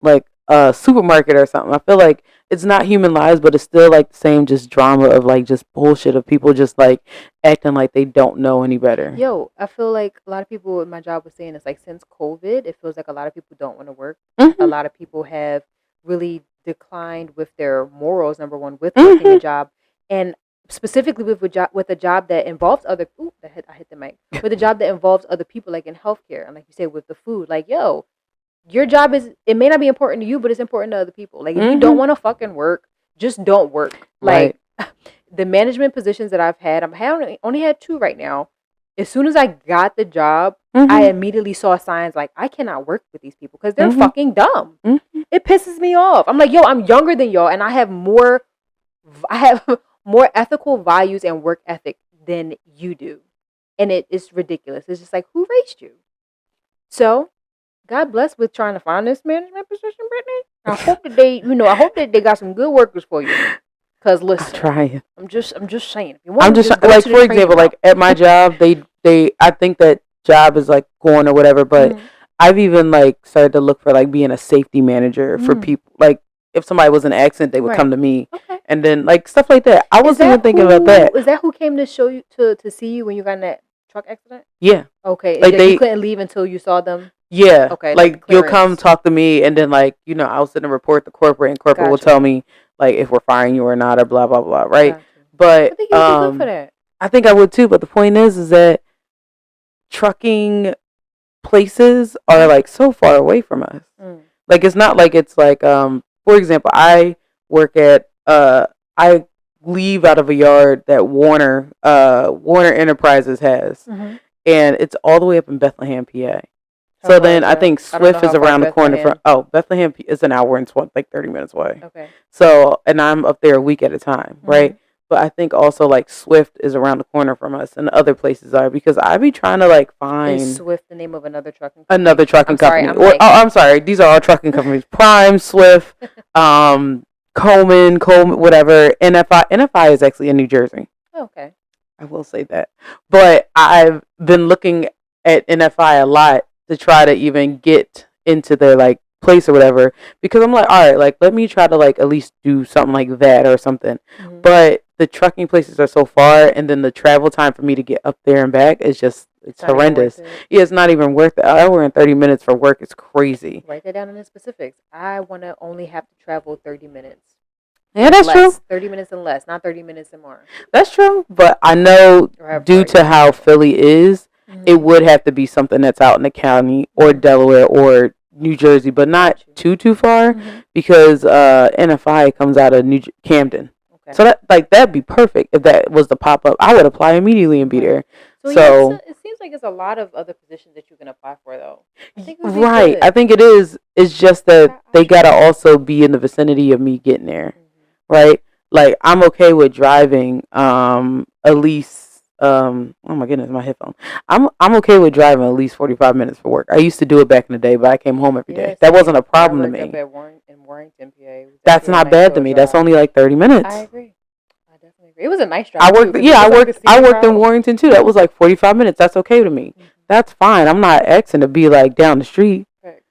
like a supermarket or something, I feel like it's not human lives, but it's still like the same just drama of like just bullshit of people just like acting like they don't know any better.
Yo, I feel like a lot of people in my job was saying it's like since COVID, it feels like a lot of people don't want to work. A lot of people have really declined with their morals, number one, with working a job. And specifically with a job that involves other I hit the mic. With a job that involves other people, like in healthcare, and like you said with the food, like yo, your job it may not be important to you, but it's important to other people. Like if you don't want to fucking work, just don't work. Like the management positions that I've had, only had 2 right now. As soon as I got the job, I immediately saw signs like I cannot work with these people because they're fucking dumb. It pisses me off. I'm like, yo, I'm younger than y'all, and I have more ethical values and work ethic than you do. And it is ridiculous. It's just like, who raised you? So, God bless with trying to find this management position, Brittany. I hope that they got some good workers for you. Because listen,
I'm trying.
I'm just saying. If you
want like for example, like at my job, they I think that job is like going or whatever, but I've even like started to look for like being a safety manager for people. Like if somebody was in an accident, they would come to me. Okay. And then like stuff like that. I wasn't even thinking about that.
Is that who came to show you to see you when you got in that truck accident?
Yeah.
Okay. Like you couldn't leave until you saw them?
Yeah. Okay. Like you'll come talk to me, and then like I'll sit and report the corporate, and corporate will tell me like if we're firing you or not, or blah blah blah. Right. Gotcha. But I think you'd be good for that. I think I would too. But the point is that trucking places are like so far away from us. Like it's not like it's like for example, I work at I leave out of a yard that Warner Enterprises has, and it's all the way up in Bethlehem, PA. So then I think Swift is around the corner from Bethlehem is an hour and 30 minutes away. Okay. So and I'm up there a week at a time, right? But I think also like Swift is around the corner from us, and other places are, because I be trying to like find.
Is Swift the name of another trucking
company? Another trucking company. I'm sorry. These are all trucking companies. Prime, Swift, Coleman, whatever. NFI is actually in New Jersey.
Okay.
I will say that. But I've been looking at NFI a lot to try to even get into their like place or whatever, because I'm like, all right, like let me try to like at least do something like that or something. But the trucking places are so far, and then the travel time for me to get up there and back is just it's horrendous. Yeah, it's not even worth it. An hour and 30 minutes for work is crazy.
Write that down in the specifics. I want to only have to travel 30 minutes.
Yeah, that's true.
30 minutes and less, not 30 minutes and more.
That's true, but I know due to how Philly is, it would have to be something that's out in the county or Delaware or New Jersey, but not too far, because NFI comes out of Camden. Okay. So that'd be perfect if that was the pop up. I would apply immediately and be there.
So yeah, it seems seems like there's a lot of other positions that you can apply for, though. I think
right. I think it is. It's just that they gotta also be in the vicinity of me getting there, right? Like I'm okay with driving. At least. Oh my goodness, my headphone. I'm okay with driving at least 45 minutes for work. I used to do it back in the day, but I came home every day. That wasn't a problem to me.
Up in Warrington, PA.
That's not bad to me. That's only like 30 minutes.
I agree. I definitely agree. It was a nice drive.
I worked in Warrington too. That was like 45 minutes. That's okay to me. That's fine. I'm not Xing to be like down the street. Right.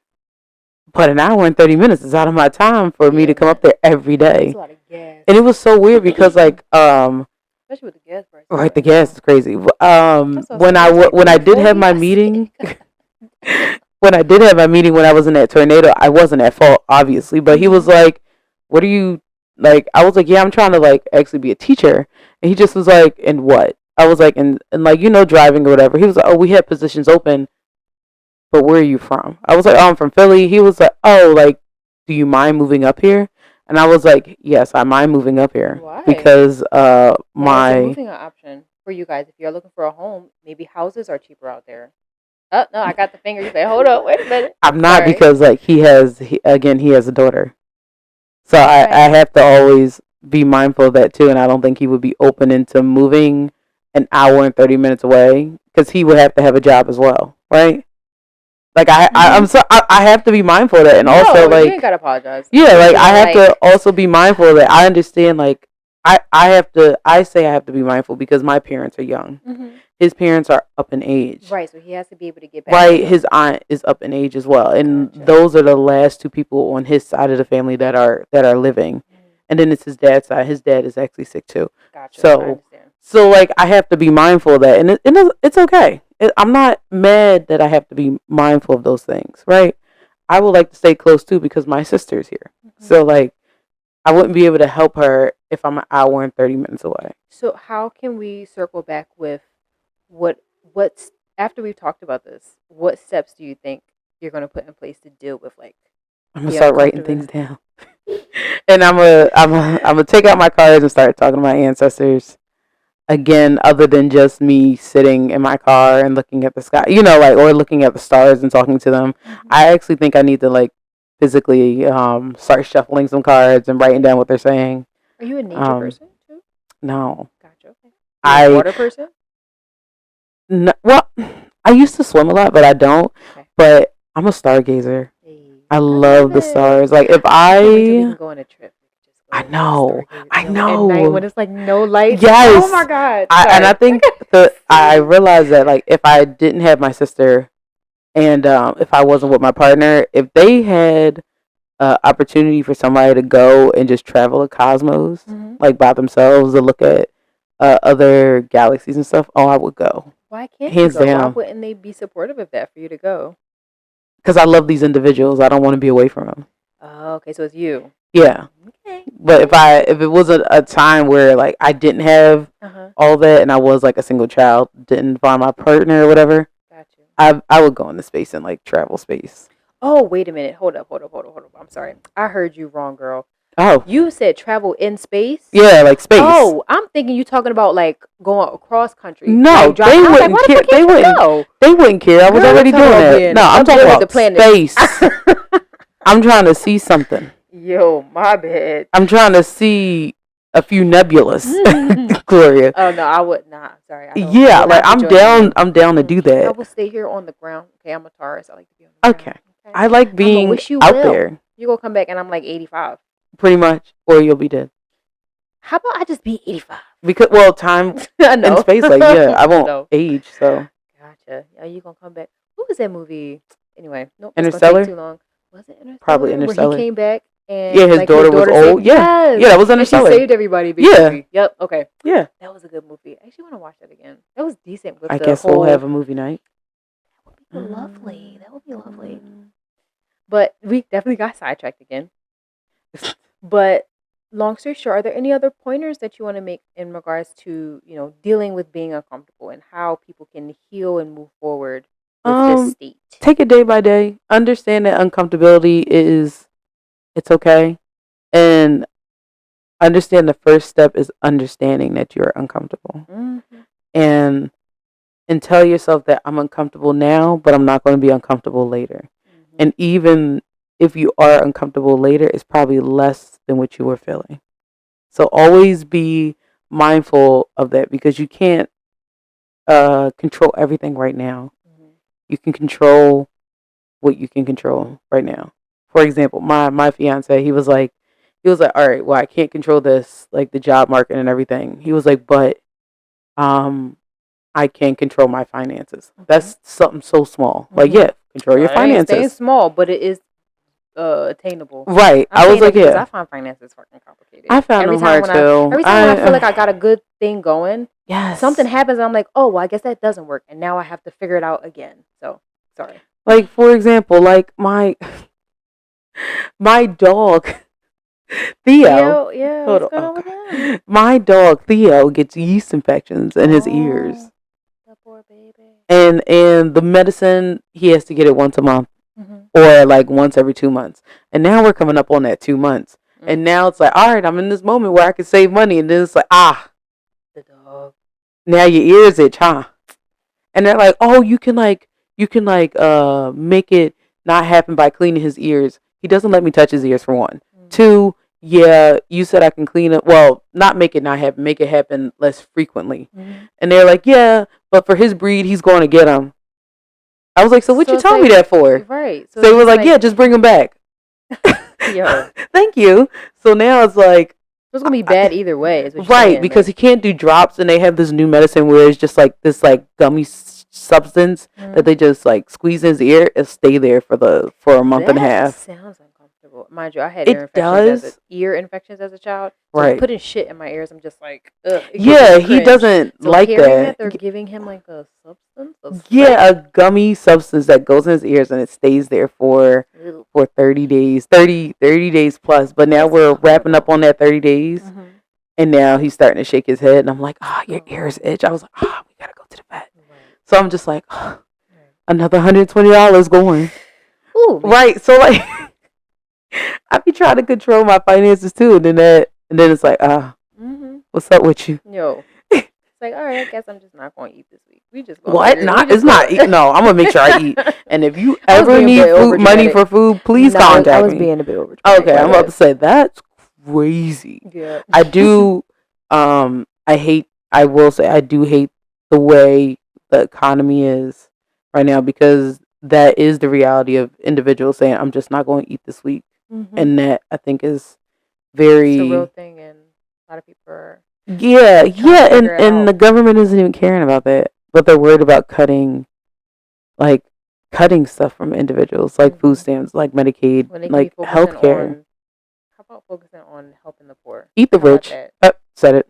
But an hour and 30 minutes is out of my time for me to come up there every day. That's a lot of gas. And it was so weird because like
especially with the gas price.
Right, the gas is crazy. When I did have my meeting when I did have my meeting when I was in that tornado, I wasn't at fault, obviously. But he was like, "What are you like?" I was like, "Yeah, I'm trying to like actually be a teacher." And he just was like, "And what?" I was like, "And like driving or whatever." He was like, "Oh, we had positions open, but where are you from?" I was like, "Oh, I'm from Philly." He was like, "Oh, like, do you mind moving up here?" And I was like, "Yes, I mind moving up here."
Why?
Because my
moving an option for you guys. If you're looking for a home, maybe houses are cheaper out there. Oh no, I got the finger. You say, "Hold up, wait a minute."
I'm not. Sorry. Because like he has a daughter, so I have to always be mindful of that too. And I don't think he would be open into moving an hour and 30 minutes away because he would have to have a job as well, right? Like I have to be mindful of that, and also like
you ain't gotta apologize.
Yeah, like I have to also be mindful of that. I understand, like I have to be mindful because my parents are young. Mm-hmm. His parents are up in age.
Right, so he has to be able to get back.
Right, his aunt is up in age as well, and those are the last two people on his side of the family that are living. Mm-hmm. And then it's his dad's side. His dad is actually sick too. Gotcha. So like I have to be mindful of that, and it's okay. I'm not mad that I have to be mindful of those things, right? I would like to stay close too because my sister's here. Mm-hmm. So like I wouldn't be able to help her if I'm an hour and 30 minutes away.
So how can we circle back with what's after we've talked about this, what steps do you think you're going to put in place to deal with like
I'm going to start writing things down. And I'm gonna take out my cards and start talking to my ancestors. Again, other than just me sitting in my car and looking at the sky, or looking at the stars and talking to them. Mm-hmm. I actually think I need to like physically start shuffling some cards and writing down what they're saying.
Are you a nature person too?
No.
Gotcha. Okay. Are you a water person?
No, well, I used to swim a lot, but I don't. Okay. But I'm a stargazer. Hey, I love the stars. Like if I
can go on a trip.
I know.
At night when it's like no lights.
Yes.
Oh my God.
And I think I realized that like if I didn't have my sister and if I wasn't with my partner, if they had opportunity for somebody to go and just travel the cosmos like by themselves to look at other galaxies and stuff, I would go.
Why can't you go? Why wouldn't they be supportive of that for you to go?
Because I love these individuals. I don't want to be away from them.
Oh, okay. So it's you.
Yeah. Okay. But if it was a time where like I didn't have all that and I was like a single child, didn't find my partner or whatever, I would go into space and like travel space.
Oh, wait a minute. Hold up. I'm sorry. I heard you wrong, girl.
Oh.
You said travel in space?
Yeah, like space.
Oh, I'm thinking you talking about like going across country.
No,
like,
they wouldn't care. They wouldn't care. I was already doing that. No, I'm talking about space. I'm trying to see something.
Yo, my bad.
I'm trying to see a few nebulas, Gloria.
Oh no, I would not. Sorry.
I'm down to do that.
I will stay here on the ground. Okay, I'm a Taurus. I like to be on the ground.
Okay. I like being out there.
You gonna come back and I'm like 85.
Pretty much, or you'll be dead.
How about I just be 85?
Because time and space, like I won't age. So.
Gotcha. Are you gonna come back? What was that movie? Anyway, nope.
Interstellar.
Too long. Was it Interstellar?
Probably Interstellar.
Where he came back and
his daughter was old. Yeah, that was Interstellar.
And she saved everybody. Basically. Yeah. Yep. Okay.
Yeah.
That was a good movie. I actually want to watch that again. That was decent.
I guess we'll have a movie night.
That would be lovely. That would be lovely. But we definitely got sidetracked again. But long story short, are there any other pointers that you want to make in regards to, dealing with being uncomfortable and how people can heal and move forward with this state?
Take it day by day. Understand that uncomfortability it's okay. And understand the first step is understanding that you're uncomfortable. Mm-hmm. And and tell yourself that I'm uncomfortable now, but I'm not going to be uncomfortable later. Mm-hmm. And even if you are uncomfortable later, it's probably less than what you were feeling. So always be mindful of that, because you can't control everything right now. Mm-hmm. You can control what you can control right now. For example, my fiance, he was like, all right, well, I can't control this, like the job market and everything. He was like, but I can control my finances. Okay. That's something so small. Mm-hmm. Like, yeah, control your finances.
It's small, but it is attainable.
Right. I was like, yeah.
I find finances fucking complicated.
I found them hard too.
Every time when I feel like I got a good thing going,
yes,
something happens and I'm like, oh, well, I guess that doesn't work. And now I have to figure it out again. So, sorry.
Like, for example, like my dog, Theo.
Yeah, what's going on with him?
My dog, Theo, gets yeast infections in his ears.
That poor baby.
And the medicine, he has to get it once a month. Mm-hmm. Or like once every 2 months. And now we're coming up on that 2 months. Mm-hmm. And now it's like, all right, I'm in this moment where I can save money. And then it's like,
the dog.
Now your ears itch, huh? And they're like, oh, you can make it not happen by cleaning his ears. He doesn't let me touch his ears, for one. Mm-hmm. 2, yeah, you said I can clean it. Well, not make it not happen, make it happen less frequently. Mm-hmm. And they're like, yeah, but for his breed, he's going to get them. I was like, so what you telling me that for?
Right.
So they were like, yeah, just bring him back.
Yo.
Thank you. So now it's like,
it's going to be bad either way. Is what
right, because he can't do drops, and they have this new medicine where it's just like this like gummy substance that they just like squeeze in his ear and stay there for a month and a half.
Sounds uncomfortable. Mind you, I had ear infections as a child. So right. Putting shit in my ears, I'm just like, ugh.
Yeah, he doesn't like that.
They're giving him like a substance.
A gummy substance that goes in his ears and it stays there for 30 days, 30 days plus. But now we're wrapping up on that 30 days, and now he's starting to shake his head, and I'm like, your ears itch. I was like, we gotta go to the vet. Right. So I'm just like, another $120 going.
Ooh,
right. So like, I be trying to control my finances too, and then it's like, what's up with you?
Yo, it's like, all right, I guess I'm just not going to eat this week. We just
what? It's not eat. No, I'm gonna make sure I eat. And if you ever need money for food, please contact me.
I was being a bit over.
Okay, I'm about to say that's crazy.
Yeah,
I do. I will say I do hate the way the economy is right now, because that is the reality of individuals saying, I'm just not going to eat this week. Mm-hmm. And that, I think, is very...
It's a real thing, and a lot of people are...
Yeah, and the government isn't even caring about that. But they're worried about cutting stuff from individuals, like food stamps, like Medicaid, like healthcare.
How about focusing on helping the poor?
Eat the rich. Said it.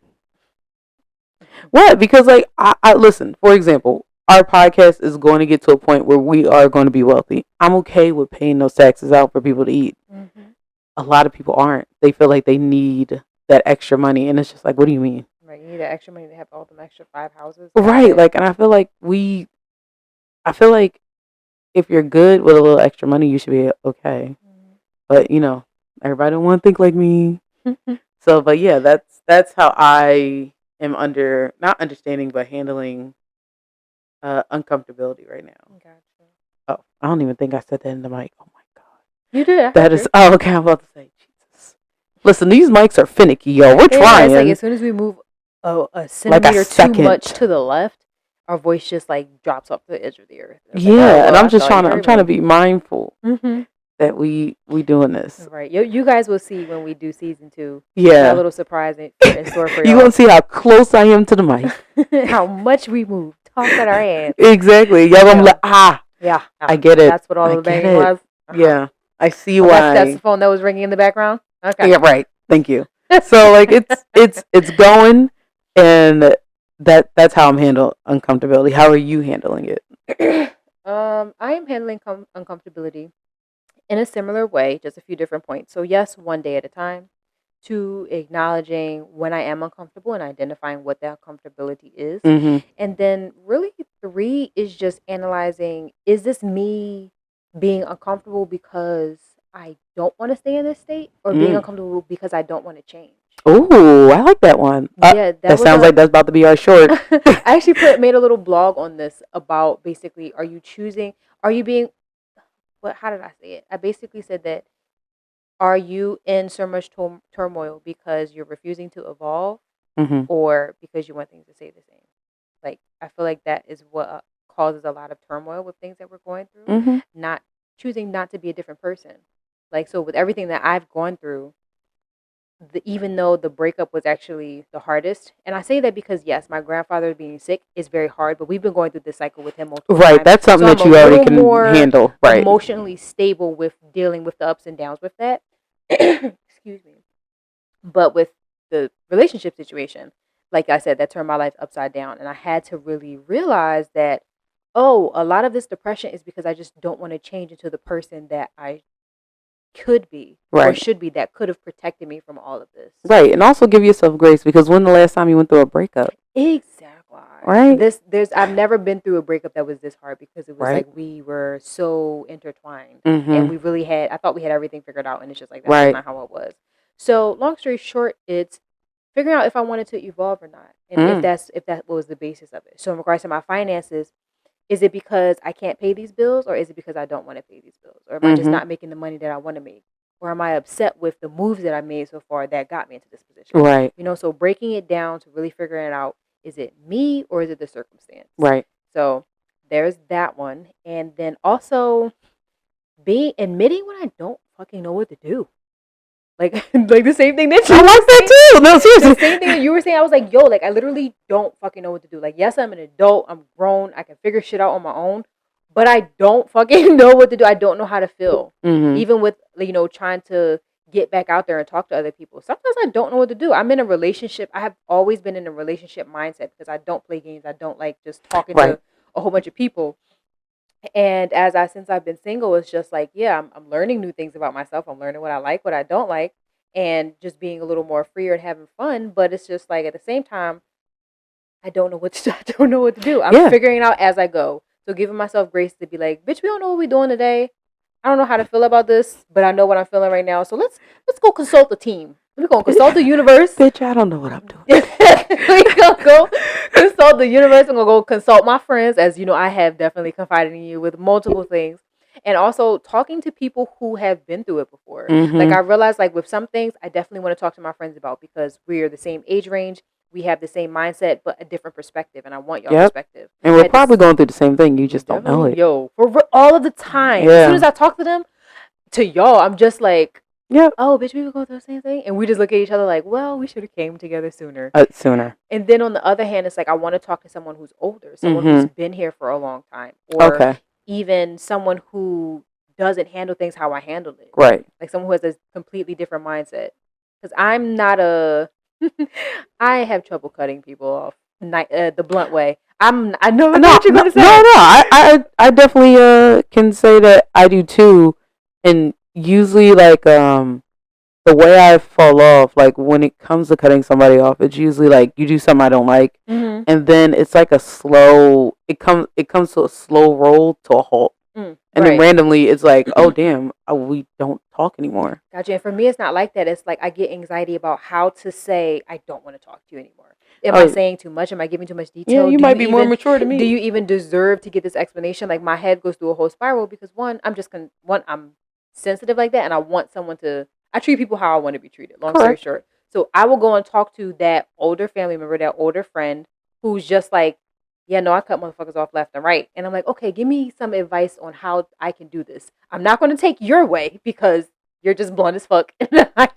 What? Because, I listen, for example, our podcast is going to get to a point where we are going to be wealthy. I'm okay with paying those taxes out for people to eat. Mm-hmm. A lot of people aren't. They feel like they need that extra money, and it's just like, what do you mean?
Right, you need that extra money to have all them extra 5 houses.
Right, and I feel like if you're good with a little extra money, you should be okay. Mm-hmm. But everybody don't want to think like me. So, but yeah, that's how I am not understanding, but handling uncomfortability right now.
Gotcha.
Oh, I don't even think I said that in the mic. Oh my god,
you did.
That is. Oh, okay. I'm about to say, Jesus. Listen, these mics are finicky, yo. We're trying.
It's like as soon as we move a centimeter too much to the left, our voice just drops off the edge of the earth.
And I'm just trying to be mindful that we doing this.
Right. You guys will see when we do season 2.
Yeah.
A little surprise in store for
you. You're gonna see how close I am to the mic.
How much we move. Talk at our hands.
Exactly. Y'all gonna be like,
yeah.
I get it.
That's what all the banging was. Uh-huh.
Yeah. I see why.
That's the phone that was ringing in the background. Okay.
Yeah. Right. Thank you. So it's going, and that's how I'm handling uncomfortability. How are you handling it?
I am handling uncomfortability in a similar way, just a few different points. So yes, one day at a time. 2, acknowledging when I am uncomfortable and identifying what that uncomfortability is. Mm-hmm. And then really 3 is just analyzing, is this me being uncomfortable because I don't want to stay in this state, or being uncomfortable because I don't want to change.
Ooh, I like that one. Yeah, that sounds like that's about to be our short.
I actually made a little blog on this about basically, how did I say it? I basically said that, are you in so much turmoil because you're refusing to evolve, or because you want things to stay the same? Like, I feel like that is what causes a lot of turmoil with things that we're going through. Not choosing not to be a different person. Like, so with everything that I've gone through, even though the breakup was actually the hardest, and I say that because, yes, my grandfather being sick is very hard, but we've been going through this cycle with him multiple times.
Right, that's something that you already can handle. Right,
emotionally stable with dealing with the ups and downs with that. Excuse me. But with the relationship situation, like I said, that turned my life upside down, and I had to really realize that, a lot of this depression is because I just don't want to change into the person that I could be, or should be, that could have protected me from all of this.
Right, and also give yourself grace, because when the last time you went through a breakup?
Exactly.
Right.
I've never been through a breakup that was this hard, because it was like we were so intertwined, and we really I thought we had everything figured out, and it's just like that's not how it was. So long story short, it's figuring out if I wanted to evolve or not, and if that was the basis of it. So in regards to my finances, is it because I can't pay these bills, or is it because I don't want to pay these bills? Or am I just not making the money that I want to make? Or am I upset with the moves that I made so far that got me into this position?
Right.
So breaking it down to really figuring it out, is it me or is it the circumstance?
Right.
So there's that one. And then also admitting when I don't fucking know what to do. Like the same thing that you
I like that too. No, seriously.
The same thing that you were saying. I was like, yo, like I literally don't fucking know what to do. Like, yes, I'm an adult. I'm grown. I can figure shit out on my own. But I don't fucking know what to do. I don't know how to feel. Even with, trying to get back out there and talk to other people. Sometimes I don't know what to do. I'm in a relationship. I have always been in a relationship mindset, because I don't play games. I don't like just talking to a whole bunch of people. And since I've been single, it's just like, yeah, I'm learning new things about myself. I'm learning what I like, what I don't like, and just being a little more freer and having fun. But it's just like, at the same time, I don't know what to do. I'm figuring it out as I go. So giving myself grace to be like, bitch, we don't know what we're doing today. I don't know how to feel about this, but I know what I'm feeling right now. So let's go consult the team. We're going to consult the universe.
Bitch, I don't know what I'm doing.
We're going to go consult the universe. I'm going to go consult my friends. As you know, I have definitely confided in you with multiple things. And also talking to people who have been through it before. Like, I realized, like, with some things, I definitely want to talk to my friends about, because we're the same age range. We have the same mindset, but a different perspective. And I want y'all perspective.
And we're probably going through the same thing. You just don't know it.
Yo, for all of the time. Yeah. As soon as I talk to them, to y'all, I'm just like, oh, bitch, we would go through the same thing. And we just look at each other like, well, we should have came together sooner. And then on the other hand, it's like, I want to talk to someone who's older, someone who's been here for a long time. Or even someone who doesn't handle things how I handled it.
Right.
Like someone who has a completely different mindset. Because I'm not I have trouble cutting people off the blunt way. I know what you're going to say.
No. I definitely can say that I do too. And usually, like, the way I fall off, like, when it comes to cutting somebody off, it's usually like you do something I don't like, and then it's like a slow. It comes to a slow roll to a halt, and then randomly it's like, oh damn, we don't talk anymore.
Gotcha. And for me, it's not like that. It's like I get anxiety about how to say I don't want to talk to you anymore. Am I saying too much? Am I giving too much detail?
Yeah, you might be more mature than me.
Do you even deserve to get this explanation? Like, my head goes through a whole spiral because I'm sensitive like that, and I treat people how I want to be treated. Long story short. So I will go and talk to that older family member, that older friend, who's just like, yeah, no, I cut motherfuckers off left and right. And I'm like, okay, give me some advice on how I can do this. I'm not going to take your way because you're just blunt as fuck. And I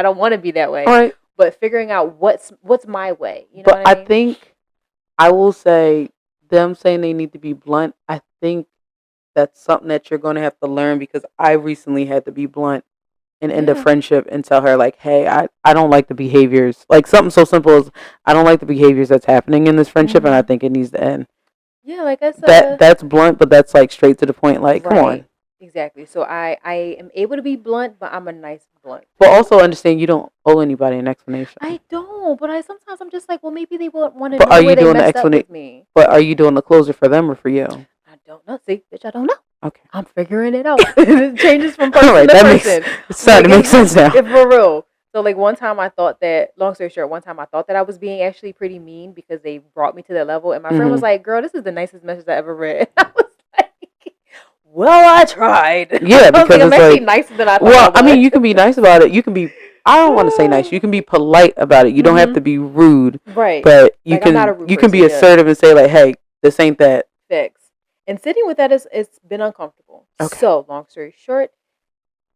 don't want to be that way.
All right.
But figuring out what's my way. You know what I mean?
I think I will say, them saying they need to be blunt, I think that's something that you're going to have to learn, because I recently had to be blunt and end a friendship and tell her, like, hey, I don't like the behaviors. Like, something so simple as, I don't like the behaviors that's happening in this friendship, and I think it needs to end.
Yeah, like
that's blunt, but that's like straight to the point. Like, come on.
Exactly. So I am able to be blunt, but I'm a nice blunt.
But also understand you don't owe anybody an explanation.
I don't, but sometimes I'm just like, well, maybe they won't want to know where they messed up with me.
But are you doing the closure for them or for you?
I don't know. See, bitch, I don't know.
Okay.
I'm figuring it out. It changes from person to person.
It's starting to make sense now.
If for real. So like one time I thought that, long story short, I was being actually pretty mean because they brought me to that level. And my friend was like, girl, this is the nicest message I ever read. I was like, well, I tried.
Yeah, because
like, I'm actually
like,
nicer than I thought.
Well, I mean, you can be nice about it. You can be, I don't want to say nice. You can be polite about it. You don't have to be rude.
Right.
But you
like,
can be assertive and say like, hey, this ain't that.
Fix. And sitting with that it's been uncomfortable. Okay. So, long story short,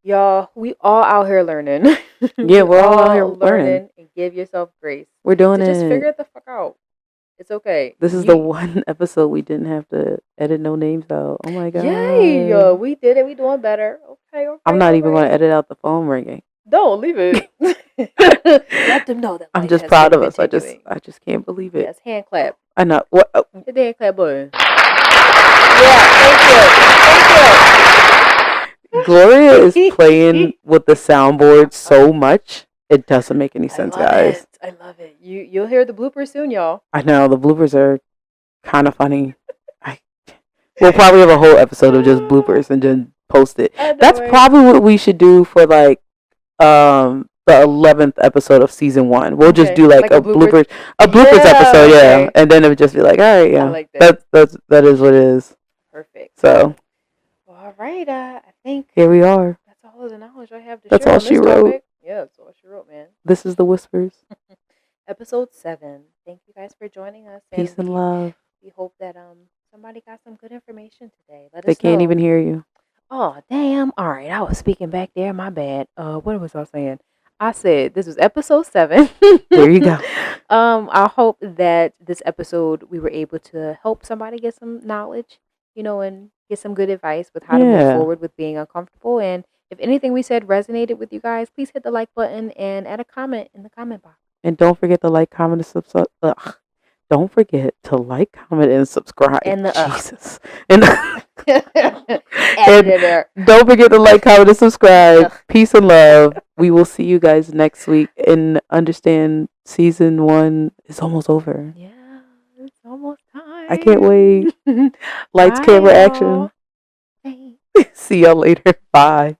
y'all, we all out here learning.
Yeah, we're all out here learning.
And give yourself grace.
We're doing it.
Just figure it the fuck out. It's okay.
This is the one episode we didn't have to edit no names out. Oh my god.
Yay, yo, we did it. We doing better. Okay.
I'm not even going to edit out the phone ringing.
Don't leave it. Let them know that.
I'm just proud of us. I just can't believe it.
Yes, hand clap.
I know. What?
Hit the hand clap button. Yeah, thank you.
Gloria is playing with the soundboard so much, it doesn't make any sense, guys.
I love it. You'll hear the bloopers soon, y'all.
I know, the bloopers are kind of funny. We'll probably have a whole episode of just bloopers and just post it. That's probably what we should do for like the 11th episode of season 1. We'll just do like a bloopers episode, yeah. And then it would just be like, all right, yeah. I like that. That is what it is.
Perfect.
So.
Well, all right. I think
here we are.
That's all of the knowledge I have to
share. That's all she wrote.
Topic. Yeah, that's all she wrote, man.
This is the Whispers.
Episode 7. Thank you guys for joining us.
Peace and love.
We hope that somebody got some good information today. Let us know.
They can't even hear you.
Oh, damn. All right. I was speaking back there. My bad. What was I saying? I said this was episode 7.
There you go.
I hope that this episode we were able to help somebody get some knowledge, and get some good advice with how to move forward with being uncomfortable. And if anything we said resonated with you guys, please hit the like button and add a comment in the comment box.
And don't forget to like, comment, and subscribe. Don't forget to like, comment, and subscribe.
And
Jesus. And don't forget to like, comment, and subscribe. Peace and love. We will see you guys next week. And understand season 1 is almost over.
Yeah, it's almost time.
I can't wait. Lights, camera, action. See y'all later. Bye.